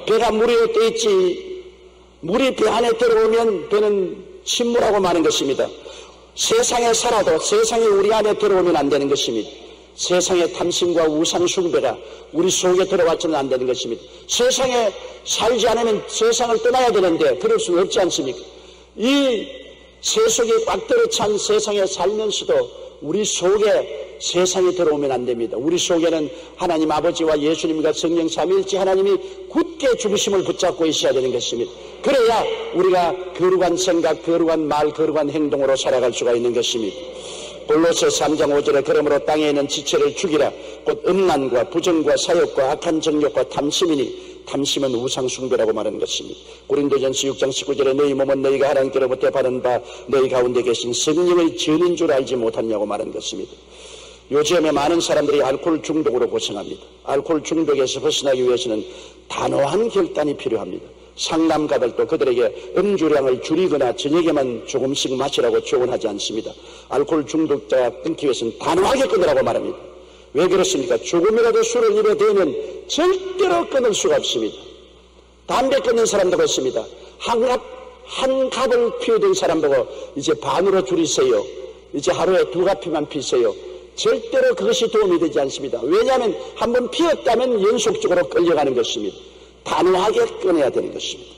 배가 물에 떠 있지 물이 배 안에 들어오면 배는 침몰하고 마는 것입니다. 세상에 살아도 세상이 우리 안에 들어오면 안 되는 것입니다. 세상의 탐심과 우상 숭배가 우리 속에 들어왔지는 안 되는 것입니다. 세상에 살지 않으면 세상을 떠나야 되는데 그럴 수는 없지 않습니까? 이 세속이 꽉 들어찬 세상에 살면서도 우리 속에 세상이 들어오면 안 됩니다. 우리 속에는 하나님 아버지와 예수님과 성령 삼위일체 하나님이 굳게 중심을 붙잡고 있어야 되는 것입니다. 그래야 우리가 거룩한 생각, 거룩한 말, 거룩한 행동으로 살아갈 수가 있는 것입니다. 골로새 3장 5절에 그러므로 땅에 있는 지체를 죽이라. 곧 음란과 부정과 사욕과 악한 정욕과 탐심이니 탐심은 우상숭배라고 말하는 것입니다. 고린도전서 6장 19절에 너희 몸은 너희가 하나님께로부터 받은 바 너희 가운데 계신 성령의 전인 줄 알지 못하냐고 말하는 것입니다. 요즘에 많은 사람들이 알코올 중독으로 고생합니다. 알코올 중독에서 벗어나기 위해서는 단호한 결단이 필요합니다. 상남가들도 그들에게 음주량을 줄이거나 저녁에만 조금씩 마시라고 조언하지 않습니다. 알코올 중독자가 끊기 위해서는 단호하게 끊으라고 말합니다. 왜 그렇습니까? 조금이라도 술을 입에 대면 절대로 끊을 수가 없습니다. 담배 끊는 사람도 그렇습니다. 한 갑을 피우던 사람 보고 이제 반으로 줄이세요. 이제 하루에 2갑만 피세요. 절대로 그것이 도움이 되지 않습니다. 왜냐하면 한번 피웠다면 연속적으로 끌려가는 것입니다. 단호하게 끊어야 되는 것입니다.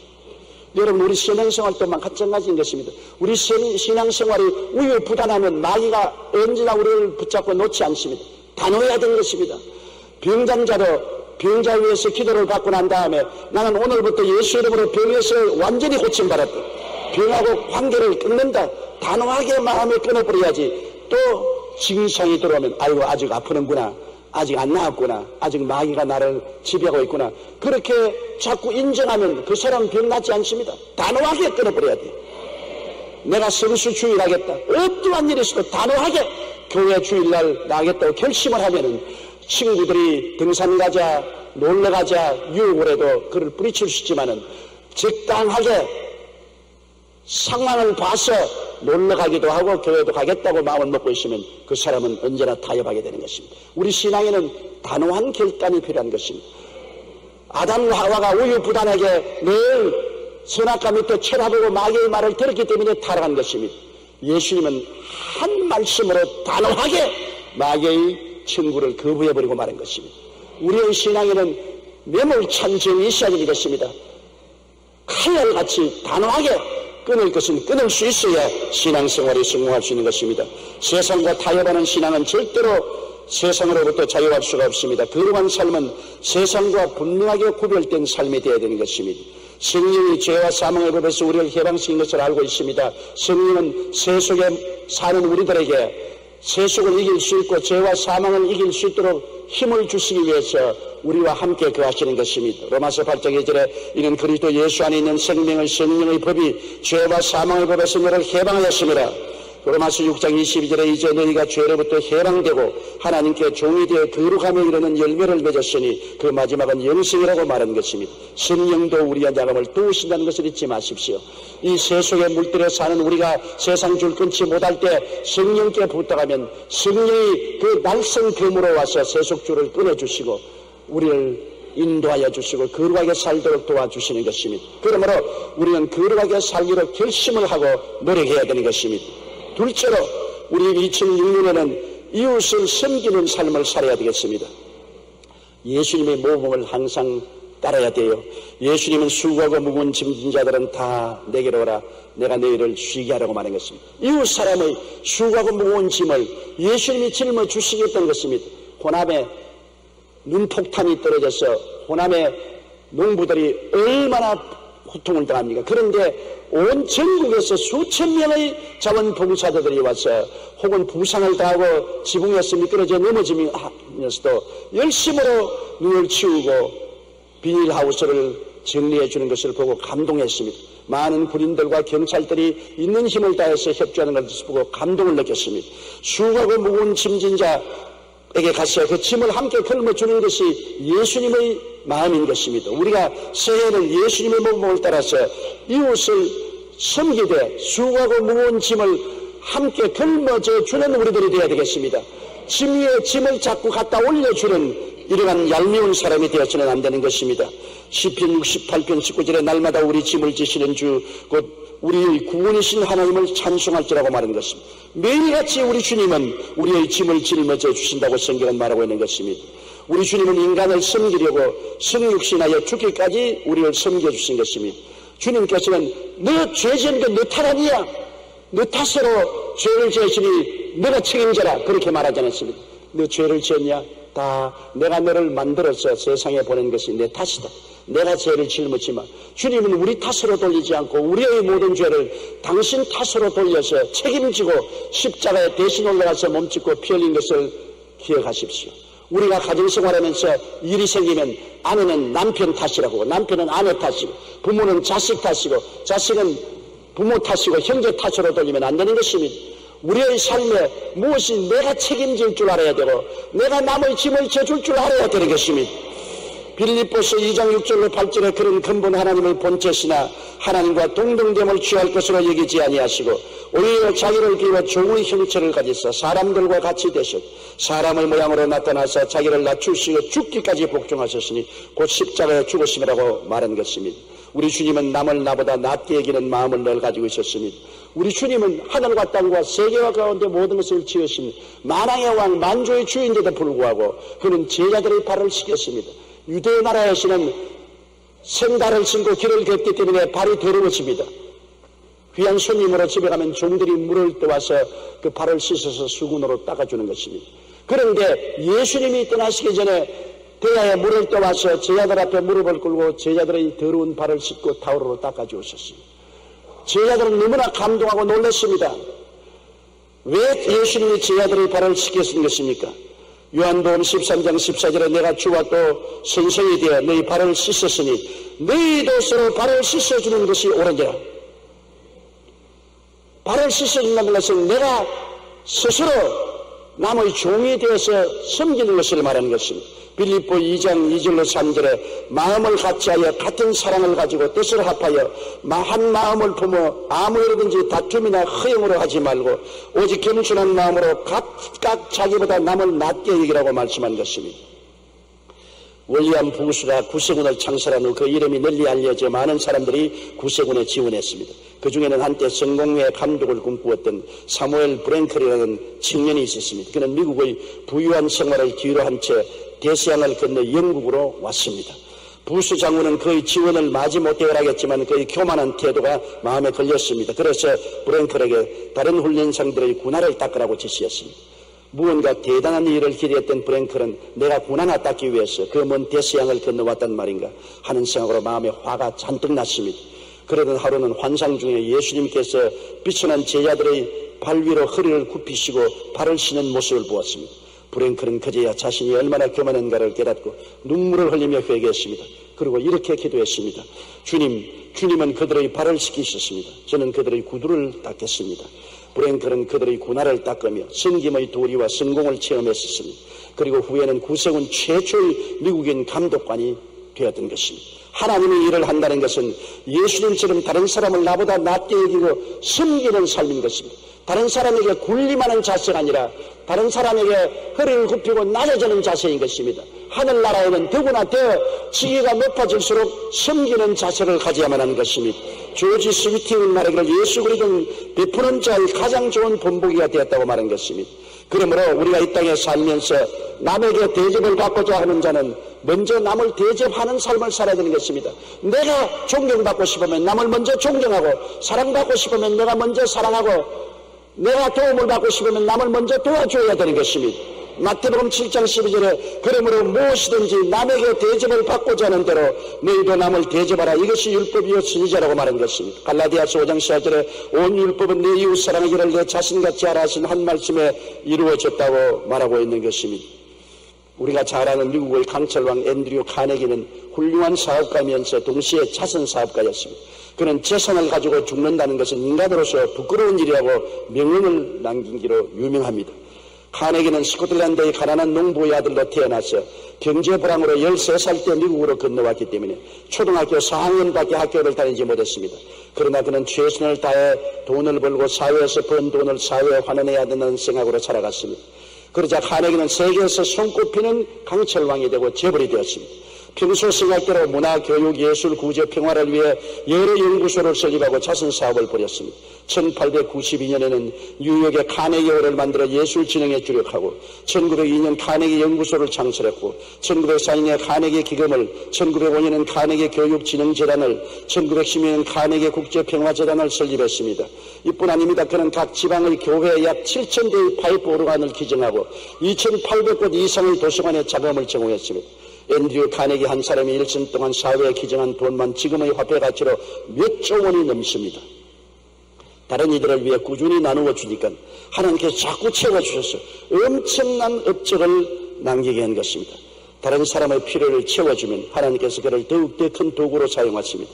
여러분, 우리 신앙생활 또한 마찬가지인 것입니다. 우리 신앙생활이 우유부단하면 마귀가 언제나 우리를 붙잡고 놓지 않습니다. 단호해야 되는 것입니다. 병장자도 병자 위해서 기도를 받고 난 다음에 나는 오늘부터 예수 이름으로 병에서 완전히 고침받았다. 병하고 관계를 끊는다. 단호하게 마음을 끊어버려야지. 또 증상이 들어오면 아이고 아직 아프는구나, 아직 안 나았구나, 아직 마귀가 나를 지배하고 있구나, 그렇게 자꾸 인정하면 그 사람 병 낫지 않습니다. 단호하게 끊어버려야 돼. 내가 성수 주일하겠다, 어떠한 일이 있어도 단호하게 교회 주일날 나가겠다고 결심을 하면은 친구들이 등산 가자, 놀러 가자 유혹을 해도 그를 뿌리칠 수 있지만은 적당하게 상황을 봐서 놀러 가기도 하고 교회도 가겠다고 마음을 먹고 있으면 그 사람은 언제나 타협하게 되는 것입니다. 우리 신앙에는 단호한 결단이 필요한 것입니다. 아담과 하와가 우유부단하게 늘 선악과 밑에 쳐다보고 마귀의 말을 들었기 때문에 타락한 것입니다. 예수님은 한 말씀으로 단호하게 마귀의 천국을 거부해버리고 마는 것입니다. 우리의 신앙에는 매몰찬 정이 있어야 되는 것입니다. 칼날같이 단호하게 끊을 것은 끊을 수 있어야 신앙생활에 성공할 수 있는 것입니다. 세상과 타협하는 신앙은 절대로 세상으로부터 자유할 수가 없습니다. 거룩한 삶은 세상과 분명하게 구별된 삶이 되어야 되는 것입니다. 성령이 죄와 사망의 법에서 우리를 해방시킨 것을 알고 있습니다. 성령은 세속에 사는 우리들에게 세속을 이길 수 있고 죄와 사망을 이길 수 있도록 힘을 주시기 위해서 우리와 함께 거하시는 것입니다. 로마서 8장 2절에 이는 그리스도 예수 안에 있는 생명의 성령의 법이 죄와 사망의 법에서 너를 해방하였습니다. 로마서 6장 22절에 이제 너희가 죄로부터 해방되고 하나님께 종이 되어 거룩함에 이르는 열매를 맺었으니 그 마지막은 영생이라고 말한 것입니다. 성령도 우리의 자금을 도우신다는 것을 잊지 마십시오. 이 세속의 물들에 사는 우리가 세상 줄 끊지 못할 때 성령께 부탁하면 성령이 그 날선 검으로 와서 세속 줄을 끊어주시고 우리를 인도하여 주시고 거룩하게 살도록 도와주시는 것입니다. 그러므로 우리는 거룩하게 살기로 결심을 하고 노력해야 되는 것입니다. 둘째로 우리 2006년에는 이웃을 섬기는 삶을 살아야 되겠습니다. 예수님의 모범을 항상 따라야 돼요. 예수님은 수고하고 무거운 짐진 자들은 다 내게로 오라 내가 너희를 쉬게 하라고 말한 것입니다. 이웃 사람의 수고하고 무거운 짐을 예수님이 짊어 주시겠다는 것입니다. 호남에 눈폭탄이 떨어져서 호남의 농부들이 얼마나 고통을 당합니까? 그런데 온 전국에서 수천 명의 자원봉사자들이 와서 혹은 부상을 당하고 지붕에서 미끄러져 넘어지면서도 열심으로 눈을 치우고 비닐하우스를 정리해 주는 것을 보고 감동했습니다. 많은 군인들과 경찰들이 있는 힘을 다해서 협조하는 것을 보고 감동을 느꼈습니다. 수고하고 무거운 짐진 자에게 가서 그 짐을 함께 걸어주는 것이 예수님의 마음인 것입니다. 우리가 새해에는 예수님의 모범을 따라서 이웃을 섬기되 수고하고 무거운 짐을 함께 걸어줘 주는 우리들이 되어야 되겠습니다. 짐 위에 짐을 자꾸 갖다 올려주는 이러한 얄미운 사람이 되어서는 안 되는 것입니다. 시편 68편 19절에 날마다 우리 짐을 지시는 주 곧 우리의 구원이신 하나님을 찬송할지라고 말한 것입니다. 매일같이 우리 주님은 우리의 짐을 짊어져 주신다고 성경은 말하고 있는 것입니다. 우리 주님은 인간을 섬기려고 성육신하여 죽기까지 우리를 섬겨주신 것입니다. 주님께서는 너 죄 지은 게 너 탓 아니야. 너 탓으로 죄를 지었으니 너가 책임져라. 그렇게 말하지 않았습니다. 너 죄를 지었냐? 다 내가 너를 만들어서 세상에 보낸 것이 내 탓이다. 내가 죄를 짊었지만 주님은 우리 탓으로 돌리지 않고 우리의 모든 죄를 당신 탓으로 돌려서 책임지고 십자가에 대신 올라가서 몸짓고 피 흘린 것을 기억하십시오. 우리가 가정생활하면서 일이 생기면 아내는 남편 탓이라고, 남편은 아내 탓이고, 부모는 자식 탓이고, 자식은 부모 탓이고, 형제 탓으로 돌리면 안 되는 것입니다. 우리의 삶에 무엇이 내가 책임질 줄 알아야 되고 내가 남의 짐을 져줄 줄 알아야 되는 것입니다. 빌립보서 2장 6절로 8절에 그런 근본 하나님을 본체시나 하나님과 동등됨을 취할 것으로 여기지 아니하시고 오히려 자기를 비워 종의 형체를 가지사 사람들과 같이 되셨 사람의 모양으로 나타나서 자기를 낮추시고 죽기까지 복종하셨으니 곧 십자가에 죽으심이라고 말한 것입니다. 우리 주님은 남을 나보다 낮게 여기는 마음을 늘 가지고 있었습니다. 우리 주님은 하늘과 땅과 세계와 가운데 모든 것을 지으신 만왕의 왕 만주의 주인데도 불구하고 그는 제자들의 발을 씻겼습니다. 유대 나라에서는 생달을 신고 길을 걷기 때문에 발이 더러워집니다. 귀한 손님으로 집에 가면 종들이 물을 떠와서 그 발을 씻어서 수건으로 닦아주는 것입니다. 그런데 예수님이 떠나시기 전에 대야에 물을 떠와서 제자들 앞에 무릎을 꿇고 제자들의 더러운 발을 씻고 타월로 닦아주셨습니다. 제자들은 너무나 감동하고 놀랐습니다. 왜 예수님이 제자들의 발을 씻겼는 것입니까? 요한복음 13장 14절에 내가 주와 또 선생이 되어 너희 발을 씻었으니 너희도 서로 발을 씻어주는 것이 옳으니라. 발을 씻어준다는 것은 내가 스스로 남의 종이 되어서 섬기는 것을 말하는 것입니다. 빌립보 2장 2절로 3절에 마음을 같이하여 같은 사랑을 가지고 뜻을 합하여 한 마음을 품어 아무 일이든지 다툼이나 허용으로 하지 말고 오직 겸손한 마음으로 각각 자기보다 남을 낮게 여기라고 말씀한 것입니다. 월리암 부수가 구세군을 창설한 후 그 이름이 널리 알려져 많은 사람들이 구세군에 지원했습니다. 그 중에는 한때 성공회의 감독을 꿈꾸었던 사무엘 브랭클이라는 청년이 있었습니다. 그는 미국의 부유한 생활을 뒤로 한 채 대서양을 건너 영국으로 왔습니다. 부수 장군은 그의 지원을 마지 못하겠지만 그의 교만한 태도가 마음에 걸렸습니다. 그래서 브랭클에게 다른 훈련상들의 군화를 닦으라고 지시했습니다. 무언가 대단한 일을 기대했던 브랭클은 내가 군 하나 닦기 위해서 그 먼 대서양을 건너왔단 말인가 하는 생각으로 마음에 화가 잔뜩 났습니다. 그러던 하루는 환상 중에 예수님께서 비천한 제자들의 발 위로 허리를 굽히시고 발을 씻는 모습을 보았습니다. 브랭클은 그제야 자신이 얼마나 교만한가를 깨닫고 눈물을 흘리며 회개했습니다. 그리고 이렇게 기도했습니다. 주님은 그들의 발을 씻기셨습니다. 저는 그들의 구두를 닦겠습니다. 브랭클은 그들의 군화를 닦으며 성김의 도리와 성공을 체험했었습니다. 그리고 후에는 구세군 최초의 미국인 감독관이 되었던 것입니다. 하나님의 일을 한다는 것은 예수님처럼 다른 사람을 나보다 낮게 여기고 섬기는 삶인 것입니다. 다른 사람에게 군림하는 자세가 아니라 다른 사람에게 허리를 굽히고 낮아지는 자세인 것입니다. 하늘나라에는 더구나 더 지위가 높아질수록 섬기는 자세를 가져야만 하는 것입니다. 조지 스위팅은 말하기를 예수 그리스도는 베푸는 자의 가장 좋은 본보기가 되었다고 말한 것입니다. 그러므로 우리가 이 땅에 살면서 남에게 대접을 받고자 하는 자는 먼저 남을 대접하는 삶을 살아야 되는 것입니다. 내가 존경받고 싶으면 남을 먼저 존경하고, 사랑받고 싶으면 내가 먼저 사랑하고, 내가 도움을 받고 싶으면 남을 먼저 도와줘야 되는 것입니다. 마태복음 7장 12절에 그러므로 무엇이든지 남에게 대접을 받고자 하는 대로 너희도 남을 대접하라. 이것이 율법이요 선지자라고 말한 것입니다. 갈라디아서 5장 14절에 온 율법은 내 이웃 사랑하기를 내 자신같이 하라 하신 한 말씀에 이루어졌다고 말하고 있는 것입니다. 우리가 잘 아는 미국의 강철왕 앤드류 카네기는 훌륭한 사업가면서 동시에 자선 사업가였습니다. 그는 재산을 가지고 죽는다는 것은 인간으로서 부끄러운 일이라고 명언을 남기기로 유명합니다. 카네기는 스코틀랜드의 가난한 농부의 아들로 태어나서 경제 불황으로 13살 때 미국으로 건너왔기 때문에 초등학교 4학년밖에 학교를 다니지 못했습니다. 그러나 그는 최선을 다해 돈을 벌고 사회에서 번 돈을 사회에 환원해야 된다는 생각으로 살아갔습니다. 그러자 카네기는 세계에서 손꼽히는 강철왕이 되고 재벌이 되었습니다. 평소 생각대로 문화, 교육, 예술, 구조, 평화를 위해 여러 연구소를 설립하고 자선사업을 벌였습니다. 1892년에는 뉴욕에 카네기홀을 만들어 예술진흥에 주력하고 1902년 카네기 연구소를 창설했고 1904년에 카네기 기금을, 1905년에는 카네기 교육진흥재단을, 1910년에는 카네기 국제평화재단을 설립했습니다. 이뿐 아닙니다. 그는 각 지방의 교회에 약 7,000대의 파이프 오르간을 기증하고 2,800곳 이상의 도서관에 자금을 제공했습니다. 앤드류 카네기 한 사람이 일생 동안 사회에 기증한 돈만 지금의 화폐 가치로 몇 조 원이 넘습니다. 다른 이들을 위해 꾸준히 나누어 주니까 하나님께서 자꾸 채워주셔서 엄청난 업적을 남기게 한 것입니다. 다른 사람의 필요를 채워주면 하나님께서 그를 더욱더 큰 도구로 사용하십니다.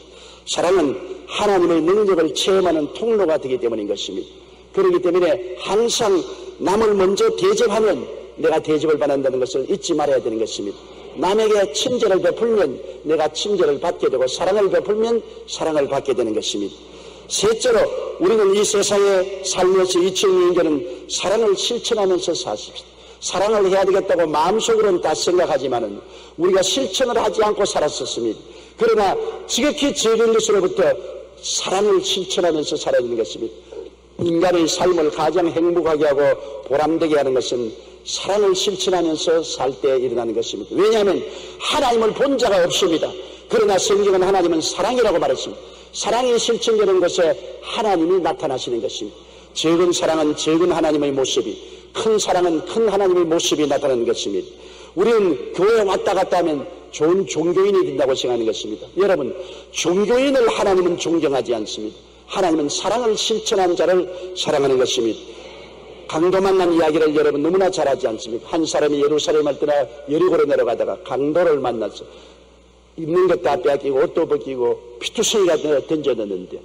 사랑은 하나님의 능력을 체험하는 통로가 되기 때문인 것입니다. 그렇기 때문에 항상 남을 먼저 대접하면 내가 대접을 받는다는 것을 잊지 말아야 되는 것입니다. 남에게 친절을 베풀면 내가 친절을 받게 되고 사랑을 베풀면 사랑을 받게 되는 것입니다. 셋째로 우리는 이 세상에 살면서 2000년대는 사랑을 실천하면서 사십시오. 사랑을 해야 되겠다고 마음속으로는 다 생각하지만은 우리가 실천을 하지 않고 살았었습니다. 그러나 지극히 적은 것으로부터 사랑을 실천하면서 살아야 되는 것입니다. 인간의 삶을 가장 행복하게 하고 보람되게 하는 것은 사랑을 실천하면서 살 때 일어나는 것입니다. 왜냐하면 하나님을 본 자가 없습니다. 그러나 성경은 하나님은 사랑이라고 말했습니다. 사랑이 실천되는 것에 하나님이 나타나시는 것입니다. 적은 사랑은 적은 하나님의 모습이, 큰 사랑은 큰 하나님의 모습이 나타나는 것입니다. 우리는 교회에 왔다 갔다 하면 좋은 종교인이 된다고 생각하는 것입니다. 여러분, 종교인을 하나님은 존경하지 않습니다. 하나님은 사랑을 실천한 자를 사랑하는 것입니다. 강도 만난 이야기를 여러분 너무나 잘 하지 않습니까? 한 사람이 예루살렘을 떠나 여리고로 내려가다가 강도를 만나서 입는 것 다 빼앗기고 옷도 벗기고 피투성이가 던져넣는데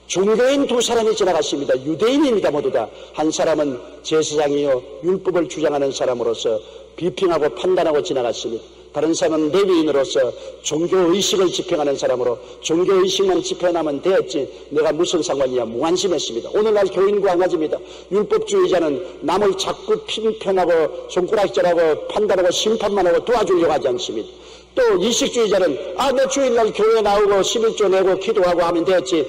종교인 두 사람이 지나갔습니다. 유대인입니다. 모두 다. 한 사람은 제사장이요 율법을 주장하는 사람으로서 비평하고 판단하고 지나갔습니다. 다른 사람은 레위인으로서 종교의식을 집행하는 사람으로 종교의식만 집행하면 되었지 내가 무슨 상관이냐 무관심했습니다. 오늘날 교인과 한 가지입니다. 율법주의자는 남을 자꾸 핀편하고 손가락질하고 판단하고 심판만 하고 도와주려고 하지 않습니다. 또 이식주의자는 내 주일날 교회 나오고 11조 내고 기도하고 하면 되었지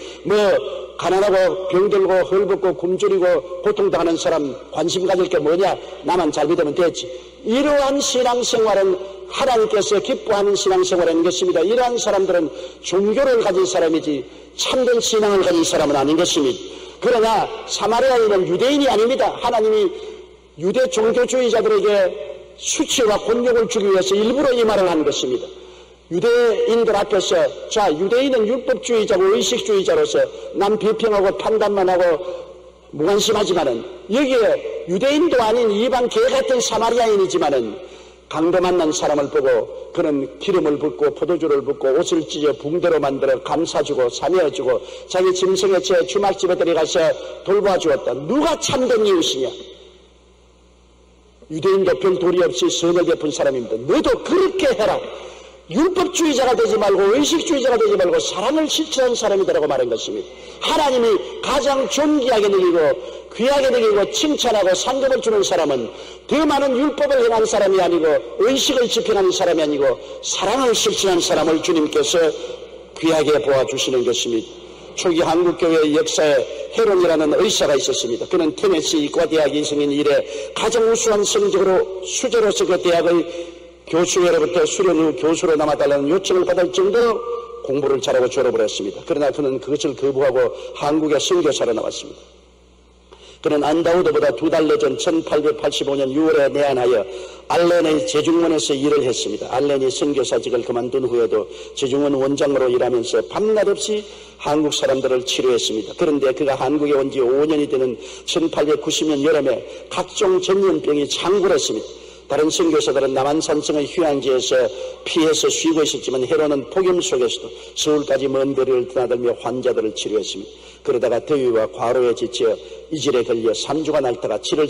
가난하고 병들고 헐벗고 굶주리고 고통당하는 사람 관심 가질 게 뭐냐 나만 잘 믿으면 되었지. 이러한 신앙생활은 하나님께서 기뻐하는 신앙생활인 것입니다. 이러한 사람들은 종교를 가진 사람이지 참된 신앙을 가진 사람은 아닌 것입니다. 그러나 사마리아인은 유대인이 아닙니다. 하나님이 유대 종교주의자들에게 수치와 곤욕을 주기 위해서 일부러 이 말을 한 것입니다. 유대인들 앞에서 유대인은 율법주의자고 의식주의자로서 남 비평하고 판단만 하고 무관심하지만은 여기에 유대인도 아닌 이방 개 같은 사마리아인이지만은 강도 만난 사람을 보고 그는 기름을 붓고 포도주를 붓고 옷을 찢어 붕대로 만들어 감싸주고 사매어주고 자기 짐승의 채 주막집에 들어가서 돌봐주었다. 누가 참된 이웃이냐? 유대인도 별 도리 없이 선을 베푼 사람입니다. 너도 그렇게 해라. 율법주의자가 되지 말고 의식주의자가 되지 말고 사랑을 실천한 사람이다라고 말한 것입니다. 하나님이 가장 존귀하게 느끼고 귀하게 느끼고 칭찬하고 상급을 주는 사람은 더 많은 율법을 행한 사람이 아니고 의식을 집행하는 사람이 아니고 사랑을 실천한 사람을 주님께서 귀하게 보아주시는 것입니다. 초기 한국교회의 역사에 헤론이라는 의사가 있었습니다. 그는 테네시 이과대학 이승인 이래 가장 우수한 성적으로 수재로서 그 대학의 교수회로부터 수련 후 교수로 남아달라는 요청을 받을 정도로 공부를 잘하고 졸업을 했습니다. 그러나 그는 그것을 거부하고 한국에 선교사로 나왔습니다. 그는 안다우드보다 2달 늦은 1885년 6월에 내한하여 알렌의 제중원에서 일을 했습니다. 알렌이 선교사직을 그만둔 후에도 제중원 원장으로 일하면서 밤낮 없이 한국 사람들을 치료했습니다. 그런데 그가 한국에 온 지 5년이 되는 1890년 여름에 각종 전염병이 창궐했습니다. 다른 선교사들은 남한산성의 휴양지에서 피해서 쉬고 있었지만 헤론은 폭염 속에서도 서울까지 먼 거리를 드나들며 환자들을 치료했습니다. 그러다가 더위와 과로에 지쳐 이질에 걸려 3주간 앓다가 7월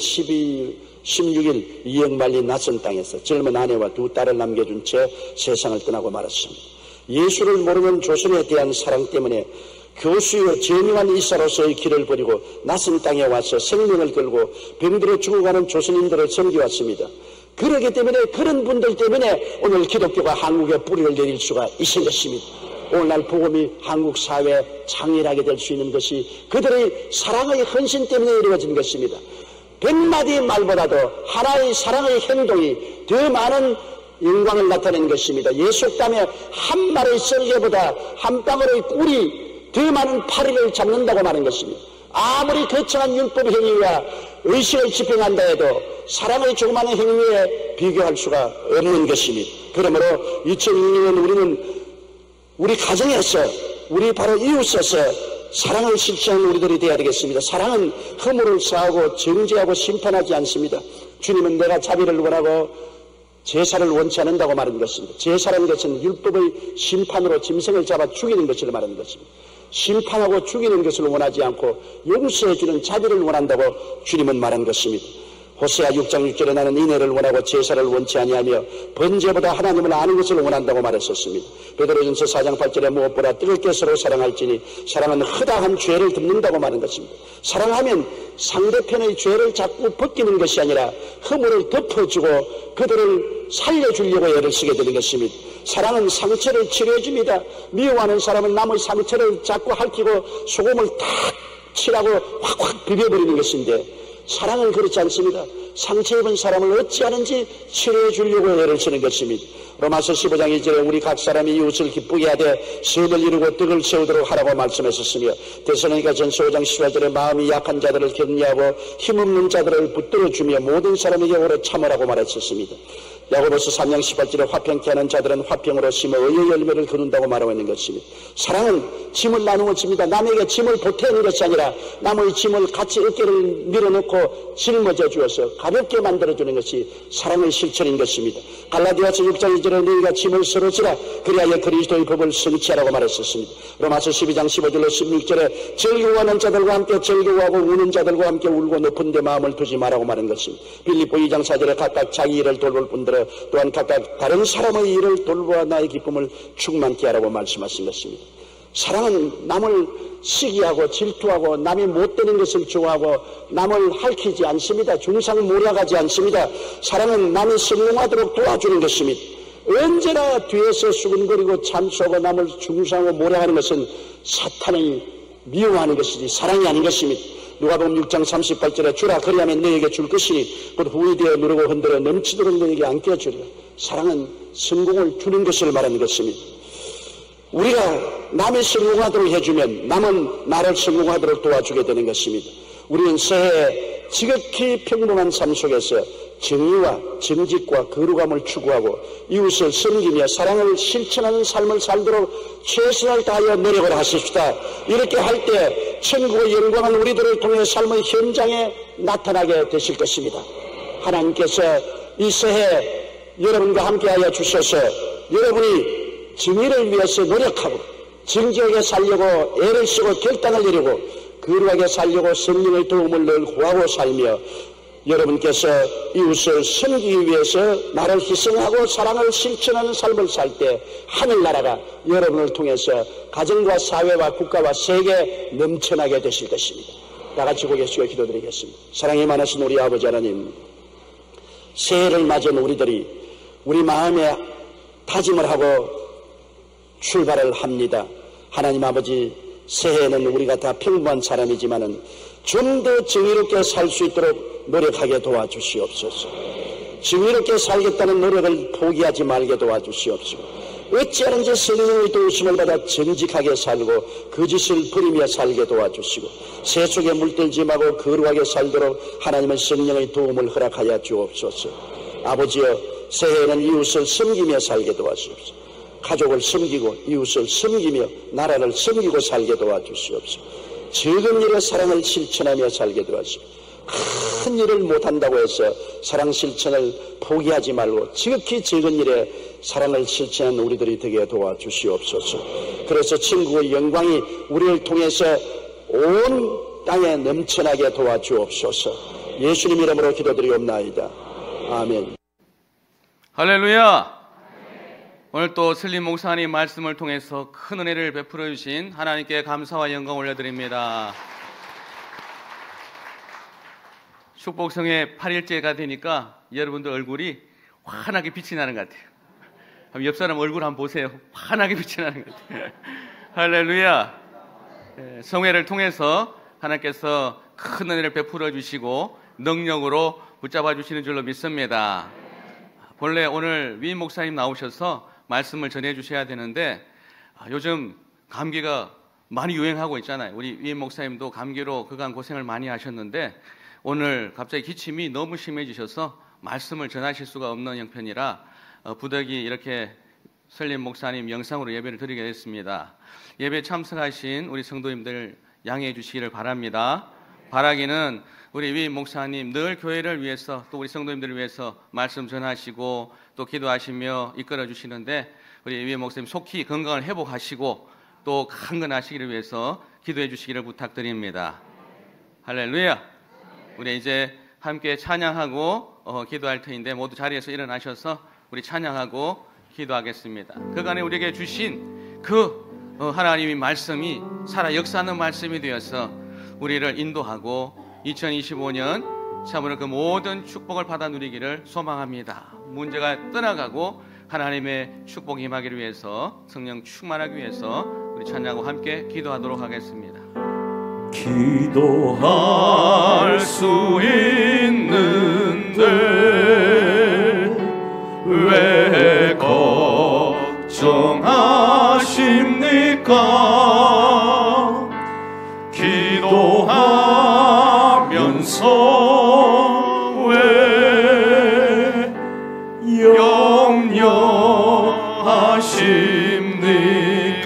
16일 이역 말린 낯선 땅에서 젊은 아내와 2 딸을 남겨준 채 세상을 떠나고 말았습니다. 예수를 모르는 조선에 대한 사랑 때문에 교수요 정의한 이사로서의 길을 버리고 낯선 땅에 와서 생명을 걸고 병들어 죽어가는 조선인들을 섬겨왔습니다. 그렇기 때문에 그런 분들 때문에 오늘 기독교가 한국에 뿌리를 내릴 수가 있는 것입니다. 오늘날 복음이 한국 사회에 창일하게 될 수 있는 것이 그들의 사랑의 헌신 때문에 이루어진 것입니다. 100마디 말보다도 하나의 사랑의 행동이 더 많은 영광을 나타내는 것입니다. 예수담에 한 마리의 썰개보다 한 방울의 꿀이 더 많은 파리를 잡는다고 말하는 것입니다. 아무리 거창한 율법 행위와 의식을 집행한다 해도 사랑의 조그마한 행위에 비교할 수가 없는 것입니다. 그러므로 2006년 우리는 우리 가정에서 우리 바로 이웃에서 사랑을 실천하는 우리들이 되어야 되겠습니다. 사랑은 허물을 사하고 정죄하고 심판하지 않습니다. 주님은 내가 자비를 원하고 제사를 원치 않는다고 말하는 것입니다. 제사라는 것은 율법의 심판으로 짐승을 잡아 죽이는 것을 말하는 것입니다. 심판하고 죽이는 것을 원하지 않고 용서해주는 자비를 원한다고 주님은 말한 것입니다. 호세아 6장 6절에 나는 인애를 원하고 제사를 원치 아니하며 번제보다 하나님을 아는 것을 원한다고 말했었습니다. 베드로전서 4장 8절에 무엇보다 뜨겁게 서로 사랑할지니 사랑은 허다한 죄를 덮는다고 말한 것입니다. 사랑하면 상대편의 죄를 자꾸 벗기는 것이 아니라 허물을 덮어주고 그들을 살려주려고 애를 쓰게 되는 것입니다. 사랑은 상처를 치료해줍니다. 미워하는 사람은 남의 상처를 자꾸 핥히고 소금을 탁 칠하고 확확 비벼버리는 것인데 사랑은 그렇지 않습니다. 상처 입은 사람을 어찌하는지 치료해 주려고 애를 쓰는 것입니다. 로마서 15장 1절에 우리 각 사람이 이웃을 기쁘게 하되 선을 이루고 떡을 세우도록 하라고 말씀하셨으며 데살로니가 전서 5장 18절에 마음이 약한 자들을 격려하고 힘없는 자들을 붙들어주며 모든 사람에게 오래 참으라고 말했었습니다. 야고보서 3장 18절에 화평케 하는 자들은 화평으로 심어 의의 열매를 거둔다고 말하고 있는 것입니다. 사랑은 짐을 나누어 줍니다. 남에게 짐을 보태는 것이 아니라 남의 짐을 같이 어깨를 밀어넣고 짊어져 주어서 가볍게 만들어주는 것이 사랑의 실천인 것입니다. 갈라디아서 6장 2절에 너희가 짐을 서로 지라 그리하여 그리스도의 법을 성취하라고 말했었습니다. 로마서 12장 15절로 16절에 즐거워하는 자들과 함께 즐거워하고 우는 자들과 함께 울고 높은 데 마음을 두지 말라고 말한 것입니다. 빌립보 2장 4절에 각각 자기 일을 돌볼 뿐더러 힘입어 또한 각각 다른 사람의 일을 돌보아 나의 기쁨을 충만케 하라고 말씀하신 것입니다. 사랑은 남을 시기하고 질투하고 남이 못되는 것을 좋아하고 남을 핥히지 않습니다. 중상모략하지 않습니다. 사랑은 남이 성공하도록 도와주는 것입니다. 언제나 뒤에서 수근거리고 참소하고 남을 중상하고 모략하는 것은 사탄을 미워하는 것이지 사랑이 아닌 것입니다. 누가복음 6장 38절에 주라 그리하면 너에게 줄 것이니 곧 후이 되어 누르고 흔들어 넘치도록 너에게 안겨주리라. 사랑은 성공을 주는 것을 말하는 것입니다. 우리가 남이 성공하도록 해주면 남은 나를 성공하도록 도와주게 되는 것입니다. 우리는 새해 지극히 평범한 삶 속에서 정의와 정직과 거룩함을 추구하고 이웃을 섬기며 사랑을 실천하는 삶을 살도록 최선을 다하여 노력을 하십시다. 이렇게 할 때 천국의 영광은 우리들을 통해 삶의 현장에 나타나게 되실 것입니다. 하나님께서 이 새해 여러분과 함께하여 주셔서 여러분이 정의를 위해서 노력하고 정직하게 살려고 애를 쓰고 결단을 내리고 거룩하게 살려고 성령의 도움을 늘 구하고 살며 여러분께서 이웃을 섬기기 위해서 나를 희생하고 사랑을 실천하는 삶을 살 때 하늘나라가 여러분을 통해서 가정과 사회와 국가와 세계에 넘쳐나게 되실 것입니다. 다 같이 고개 숙여 기도드리겠습니다. 사랑이 많으신 우리 아버지 하나님, 새해를 맞은 우리들이 우리 마음에 다짐을 하고 출발을 합니다. 하나님 아버지, 새해에는 우리가 다 평범한 사람이지만은 좀 더 정의롭게 살 수 있도록 노력하게 도와주시옵소서. 정의롭게 살겠다는 노력을 포기하지 말게 도와주시옵소서. 어찌하는지 성령의 도우심을 받아 정직하게 살고 거짓을 버리며 살게 도와주시고 새 속에 물들지 말고 거룩하게 살도록 하나님의 성령의 도움을 허락하여 주옵소서. 아버지여, 새해에는 이웃을 섬기며 살게 도와주옵소서. 가족을 섬기고 이웃을 섬기며 나라를 섬기고 살게 도와주시옵소서. 적은 일에 사랑을 실천하며 살게 도와주시옵소서. 큰 일을 못한다고 해서 사랑 실천을 포기하지 말고 지극히 적은 일에 사랑을 실천하는 우리들이 되게 도와주시옵소서. 그래서 천국의 영광이 우리를 통해서 온 땅에 넘쳐나게 도와주옵소서. 예수님 이름으로 기도드리옵나이다. 아멘. 할렐루야. 오늘 또 슬림 목사님 말씀을 통해서 큰 은혜를 베풀어 주신 하나님께 감사와 영광 올려드립니다. 축복성회 8일째가 되니까 여러분들 얼굴이 환하게 빛이 나는 것 같아요. 옆 사람 얼굴 한번 보세요. 환하게 빛이 나는 것 같아요. 할렐루야. 성회를 통해서 하나님께서 큰 은혜를 베풀어 주시고 능력으로 붙잡아 주시는 줄로 믿습니다. 본래 오늘 위임 목사님 나오셔서 말씀을 전해 주셔야 되는데 요즘 감기가 많이 유행하고 있잖아요. 우리 위임 목사님도 감기로 그간 고생을 많이 하셨는데 오늘 갑자기 기침이 너무 심해지셔서 말씀을 전하실 수가 없는 형편이라 부득이 이렇게 설림 목사님 영상으로 예배를 드리게 됐습니다. 예배 참석하신 우리 성도님들 양해해 주시기를 바랍니다. 바라기는 우리 위임 목사님 늘 교회를 위해서 또 우리 성도님들을 위해서 말씀 전하시고 또 기도하시며 이끌어 주시는데 우리 위임 목사님 속히 건강을 회복하시고 또 강건하시기를 위해서 기도해 주시기를 부탁드립니다. 할렐루야. 우리 이제 함께 찬양하고 기도할 터인데 모두 자리에서 일어나셔서 우리 찬양하고 기도하겠습니다. 그간에 우리에게 주신 그 하나님의 말씀이 살아 역사하는 말씀이 되어서 우리를 인도하고 2025년 참으로 그 모든 축복을 받아 누리기를 소망합니다. 문제가 떠나가고 하나님의 축복이 임하기를 위해서 성령 충만하기 위해서 우리 찬양하고 함께 기도하도록 하겠습니다. 기도할 수 있는데 왜 걱정하십니까? 기도하면서 왜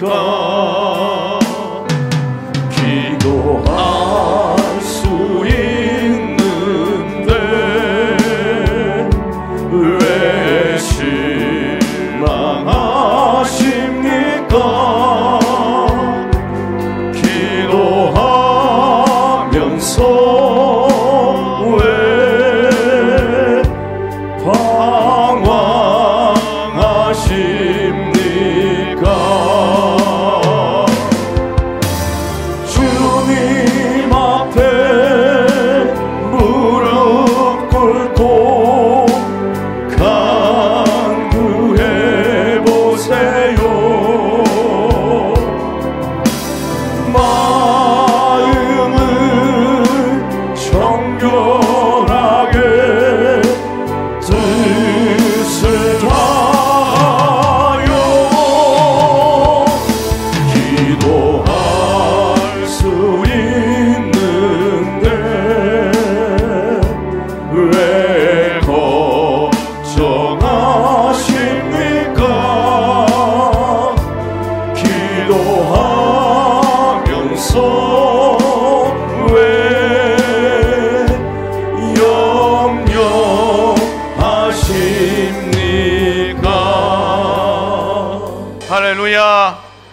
염려하십니까? 기도할 수 있는데 왜 실망하십니까? 기도하면서 왜 방황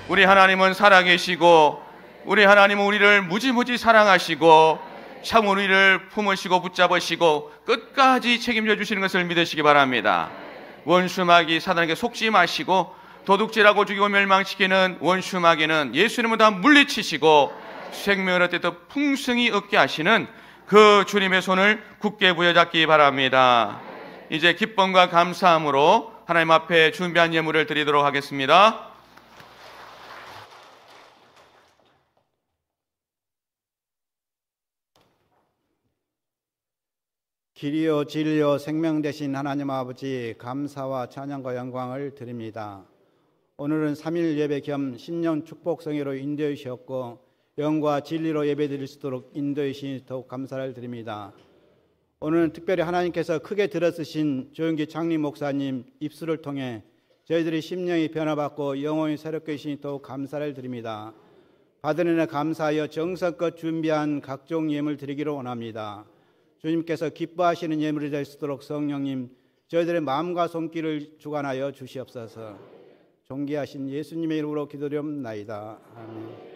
우리 하나님은 살아계시고 우리 하나님은 우리를 무지무지 사랑하시고 참 우리를 품으시고 붙잡으시고 끝까지 책임져 주시는 것을 믿으시기 바랍니다. 원수마귀 사단에게 속지 마시고 도둑질하고 죽이고 멸망시키는 원수마귀는 예수님을 다 물리치시고 생명을 얻을 때 풍성히 얻게 하시는 그 주님의 손을 굳게 부여잡기 바랍니다. 이제 기쁨과 감사함으로 하나님 앞에 준비한 예물을 드리도록 하겠습니다. 길이요 진리요 생명 되신 하나님 아버지, 감사와 찬양과 영광을 드립니다. 오늘은 3일 예배 겸 신년 축복성회로 인도해 주셨고 영과 진리로 예배 드릴 수 있도록 인도해 주시니 더욱 감사를 드립니다. 오늘은 특별히 하나님께서 크게 들어쓰신 조영기 장림 목사님 입술을 통해 저희들이 심령이 변화받고 영혼이 새롭게 해주시니 더욱 감사를 드립니다. 받은 은혜 감사하여 정성껏 준비한 각종 예물 드리기를 원합니다. 주님께서 기뻐하시는 예물이 될 수 있도록 성령님 저희들의 마음과 손길을 주관하여 주시옵소서. 존귀하신 예수님의 이름으로 기도드리옵나이다. 아멘.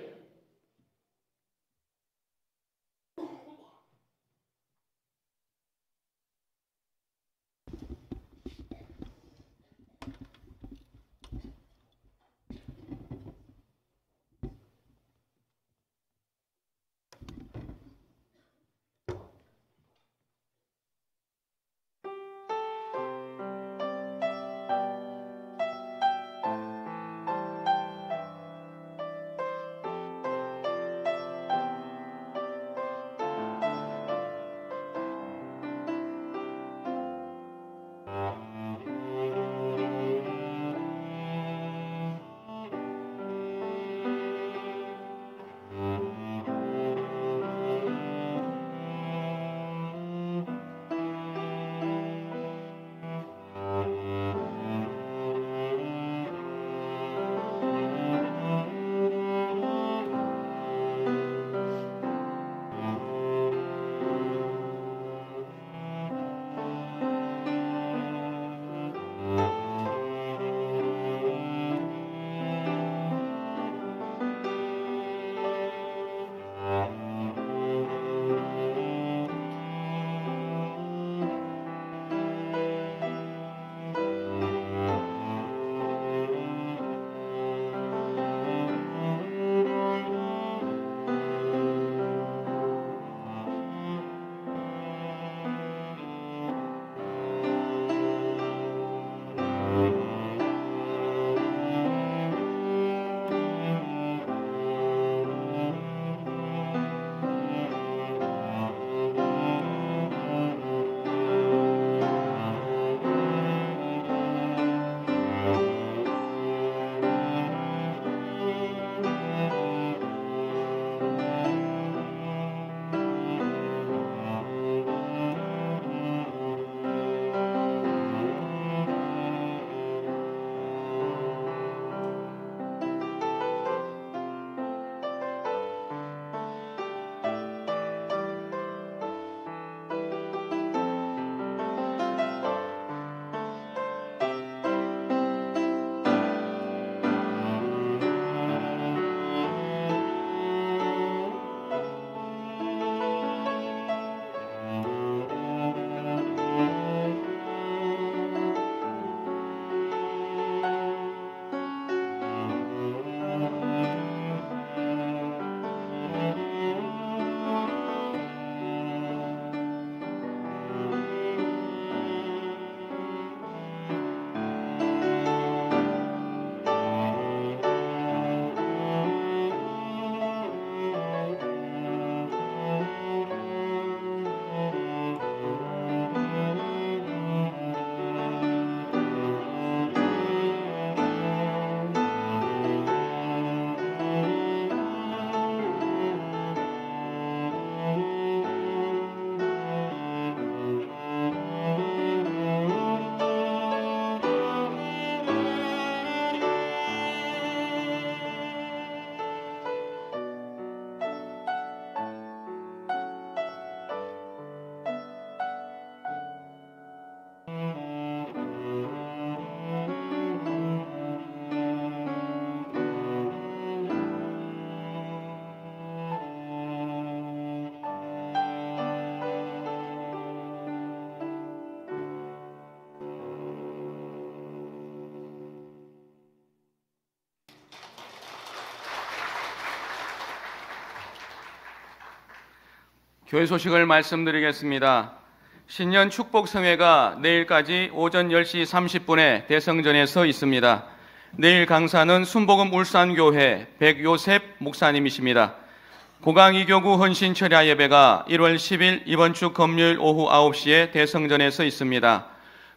교회 소식을 말씀드리겠습니다. 신년 축복성회가 내일까지 오전 10시 30분에 대성전에서 있습니다. 내일 강사는 순복음 울산교회 백요셉 목사님이십니다. 고강 이교구 헌신 철야 예배가 1월 10일 이번 주 금요일 오후 9시에 대성전에서 있습니다.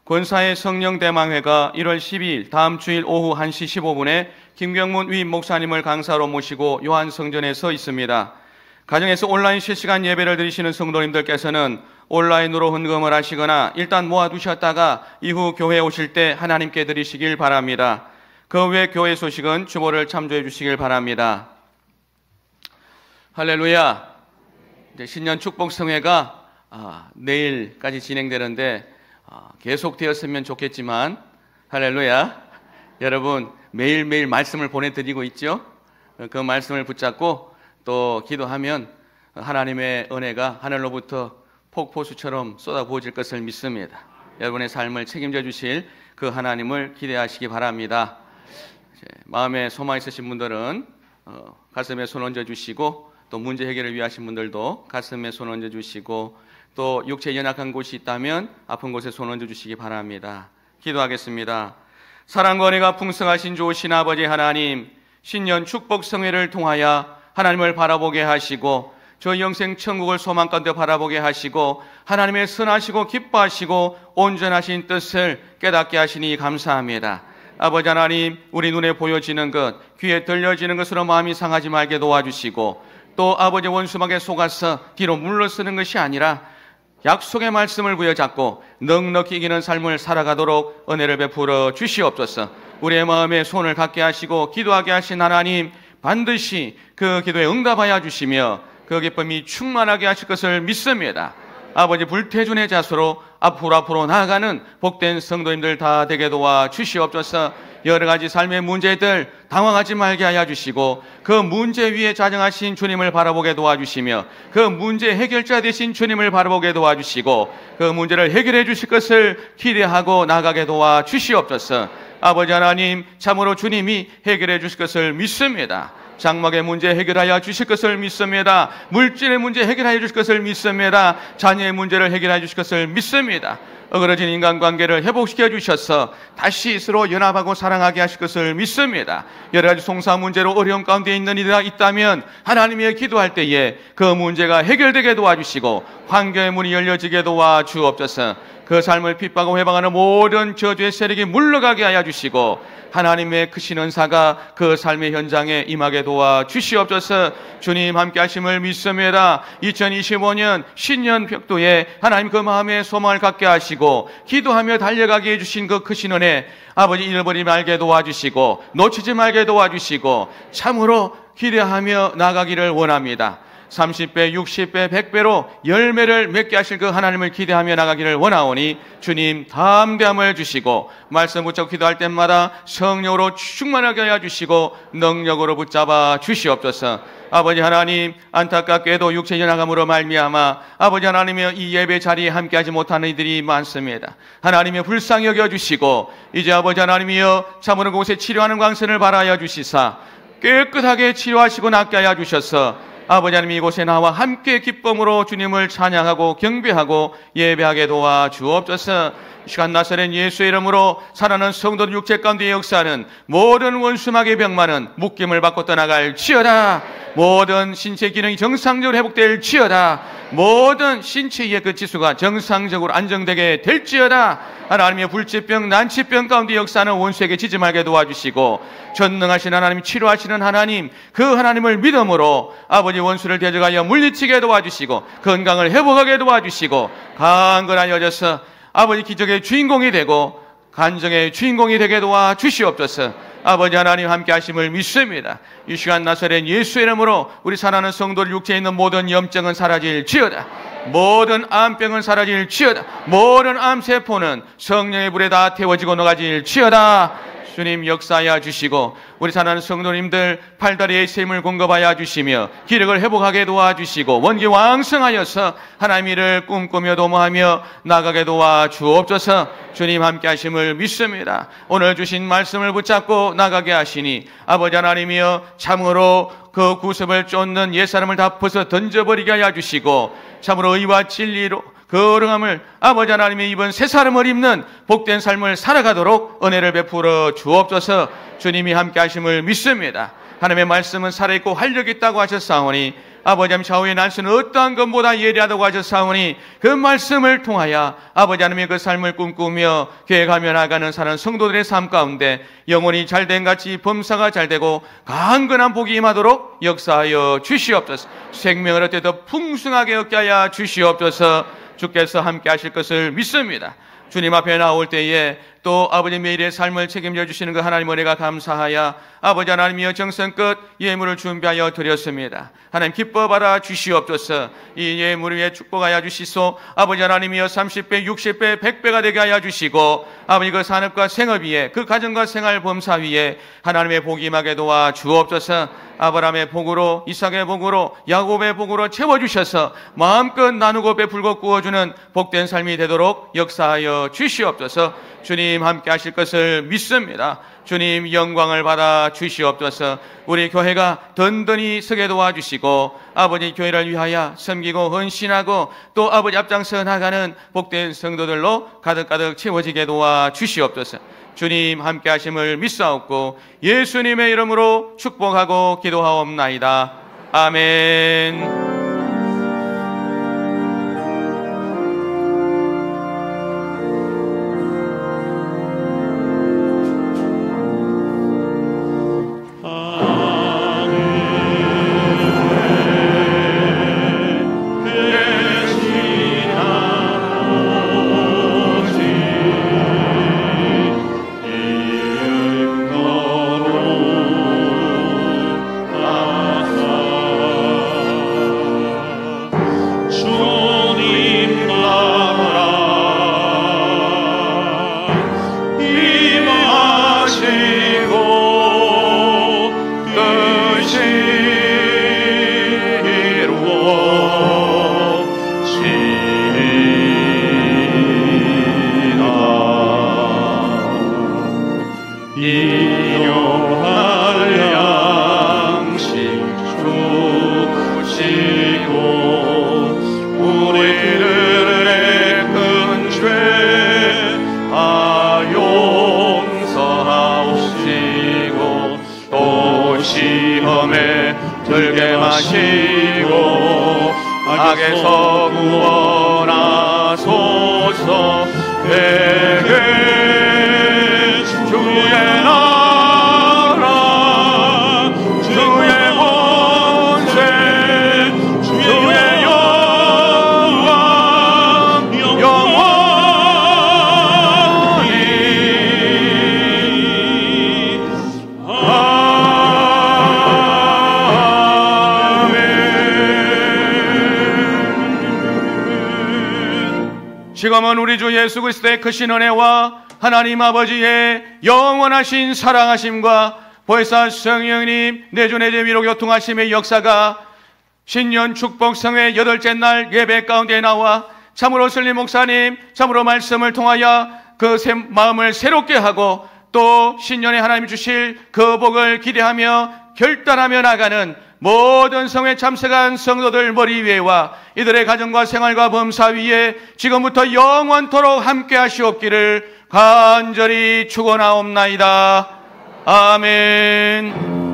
권사의 성령 대망회가 1월 12일 다음 주일 오후 1시 15분에 김경문 위임 목사님을 강사로 모시고 요한성전에서 있습니다. 가정에서 온라인 실시간 예배를 드리시는 성도님들께서는 온라인으로 헌금을 하시거나 일단 모아두셨다가 이후 교회에 오실 때 하나님께 드리시길 바랍니다. 그 외 교회 소식은 주보를 참조해 주시길 바랍니다. 할렐루야. 이제 신년 축복성회가 내일까지 진행되는데 계속되었으면 좋겠지만 할렐루야. 여러분 매일매일 말씀을 보내드리고 있죠. 그 말씀을 붙잡고 또 기도하면 하나님의 은혜가 하늘로부터 폭포수처럼 쏟아부어질 것을 믿습니다. 여러분의 삶을 책임져 주실 그 하나님을 기대하시기 바랍니다. 마음에 소망 있으신 분들은 가슴에 손 얹어 주시고, 또 문제 해결을 위하신 분들도 가슴에 손 얹어 주시고, 또 육체에 연약한 곳이 있다면 아픈 곳에 손 얹어 주시기 바랍니다. 기도하겠습니다. 사랑과 은혜가 풍성하신 좋으신 아버지 하나님, 신년 축복성회를 통하여 하나님을 바라보게 하시고 저희 영생 천국을 소망 가운데 바라보게 하시고 하나님의 선하시고 기뻐하시고 온전하신 뜻을 깨닫게 하시니 감사합니다. 아버지 하나님, 우리 눈에 보여지는 것, 귀에 들려지는 것으로 마음이 상하지 말게 도와주시고, 또 아버지 원수막에 속아서 뒤로 물러서는 것이 아니라 약속의 말씀을 부여잡고 넉넉히 이기는 삶을 살아가도록 은혜를 베풀어 주시옵소서. 우리의 마음에 손을 갖게 하시고 기도하게 하신 하나님, 반드시 그 기도에 응답하여 주시며 그 기쁨이 충만하게 하실 것을 믿습니다. 아버지, 불태준의 자수로 앞으로 나아가는 복된 성도님들 다 되게 도와 주시옵소서. 여러 가지 삶의 문제들 당황하지 말게 하여 주시고 그 문제 위에 자정하신 주님을 바라보게 도와주시며 그 문제 해결자 되신 주님을 바라보게 도와주시고 그 문제를 해결해 주실 것을 기대하고 나가게 도와 주시옵소서. 아버지 하나님, 참으로 주님이 해결해 주실 것을 믿습니다. 장막의 문제 해결하여 주실 것을 믿습니다. 물질의 문제 해결하여 주실 것을 믿습니다. 자녀의 문제를 해결하여 주실 것을 믿습니다. 어그러진 인간관계를 회복시켜 주셔서 다시 서로 연합하고 사랑하게 하실 것을 믿습니다. 여러 가지 송사 문제로 어려운 가운데 있는 이가 있다면 하나님의 기도할 때에 그 문제가 해결되게 도와주시고 환경의 문이 열려지게 도와주옵소서. 그 삶을 핍박하고 회방하는 모든 저주의 세력이 물러가게 하여 주시고 하나님의 크신 은사가 그 삶의 현장에 임하게 도와주시옵소서. 주님 함께 하심을 믿습니다. 2025년 신년 벽도에 하나님 그 마음의 소망을 갖게 하시고 기도하며 달려가게 해주신 그 크신 은혜, 아버지 잃어버리지 말게 도와주시고 놓치지 말게 도와주시고 참으로 기대하며 나가기를 원합니다. 30배, 60배, 100배로 열매를 맺게 하실 그 하나님을 기대하며 나가기를 원하오니 주님 담대함을 주시고 말씀 붙잡고 기도할 때마다 성령으로 충만하게 하여 주시고 능력으로 붙잡아 주시옵소서. 아버지 하나님, 안타깝게도 육체 연약함으로 말미암아 아버지 하나님의 이 예배 자리에 함께하지 못하는 이들이 많습니다. 하나님의 불쌍히 여겨주시고 이제 아버지 하나님이여 참으로 그곳에 치료하는 광선을 발하여 주시사 깨끗하게 치료하시고 낫게 하여 주셔서 아버지 하나님 이곳에 나와 함께 기쁨으로 주님을 찬양하고 경배하고 예배하게 도와 주옵소서. 이 시간 나사렛 예수의 이름으로 살아난 성도들 육체 가운데 역사하는 모든 원수막의 병만은 묶임을 받고 떠나갈지어다. 모든 신체 기능이 정상적으로 회복될지어다. 모든 신체의 그 지수가 정상적으로 안정되게 될지어다. 하나님의 불치병, 난치병 가운데 역사하는 원수에게 지지 말게 도와주시고 전능하신 하나님, 치료하시는 하나님, 그 하나님을 믿음으로 아버지 원수를 대적하여 물리치게 도와주시고 건강을 회복하게 도와주시고 강건하여져서 아버지 기적의 주인공이 되고 간정의 주인공이 되게 도와주시옵소서. 아버지 하나님 함께 하심을 믿습니다. 이 시간 나사렛 예수의 이름으로 우리 사랑하는 성도들 육체에 있는 모든 염증은 사라질지어다. 모든 암병은 사라질지어다. 모든 암세포는 성령의 불에 다 태워지고 녹아질지어다. 주님 역사하여 주시고 우리 사랑하는 성도님들 팔다리의 셈을 공급하여 주시며 기력을 회복하게 도와주시고 원기 왕성하여서 하나님 일을 꿈꾸며 도모하며 나가게 도와주옵소서. 주님 함께 하심을 믿습니다. 오늘 주신 말씀을 붙잡고 나가게 하시니 아버지 하나님이여 참으로 그 구습을 쫓는 옛사람을 다 벗어 던져버리게 하여 주시고 참으로 의와 진리로 거룩함을 아버지 하나님의 입은 새 사람을 입는 복된 삶을 살아가도록 은혜를 베풀어 주옵소서. 주님이 함께 하심을 믿습니다. 하나님의 말씀은 살아있고 활력이 있다고 하셨사오니 아버지 하나님 좌우의 날씨는 어떠한 것보다 예리하다고 하셨사오니 그 말씀을 통하여 아버지 하나님의 그 삶을 꿈꾸며 계획하며 나가는 사는 성도들의 삶 가운데 영혼이 잘된 같이 범사가 잘되고 강건한 복이 임하도록 역사하여 주시옵소서. 생명을 어때 더 풍성하게 얻게 하여 주시옵소서. 주께서 함께 하실 것을 믿습니다. 주님 앞에 나올 때에 또 아버지 매일의 삶을 책임져 주시는 그 하나님 은혜가 감사하여 아버지 하나님이여 정성껏 예물을 준비하여 드렸습니다. 하나님 기뻐 받아 주시옵소서. 이 예물을 위해 축복하여 주시소. 아버지 하나님이여 30배 60배 100배가 되게 하여 주시고 아버지 그 산업과 생업 위에 그 가정과 생활 범사 위에 하나님의 복이 임하게 도와 주옵소서. 아브라함의 복으로 이삭의 복으로 야곱의 복으로 채워주셔서 마음껏 나누고 베풀고 구워주는 복된 삶이 되도록 역사하여 주시옵소서. 주님 함께 하실 것을 믿습니다. 주님 영광을 받아 주시옵소서. 우리 교회가 든든히 서게 도와주시고 아버지 교회를 위하여 섬기고 헌신하고 또 아버지 앞장서 나가는 복된 성도들로 가득가득 채워지게 도와주시옵소서. 주님 함께 하심을 믿사옵고 예수님의 이름으로 축복하고 기도하옵나이다. 아멘. 악에서 구원하소서. 내게 주의 나라 주의 권세 주의 영광 영원히 지금은 우리 주 예수 그리스도의 크신 은혜와 하나님 아버지의 영원하신 사랑하심과 보혜사 성령님 내주 내제 위로 교통하심의 역사가 신년 축복성회 8째 날 예배 가운데 나와 참으로 설림 목사님 참으로 말씀을 통하여 그 마음을 새롭게 하고 또 신년에 하나님이 주실 그 복을 기대하며 결단하며 나가는 모든 성회에 참석한 성도들 머리 위에와 이들의 가정과 생활과 범사 위에 지금부터 영원토록 함께 하시옵기를 간절히 축원하옵나이다. 아멘.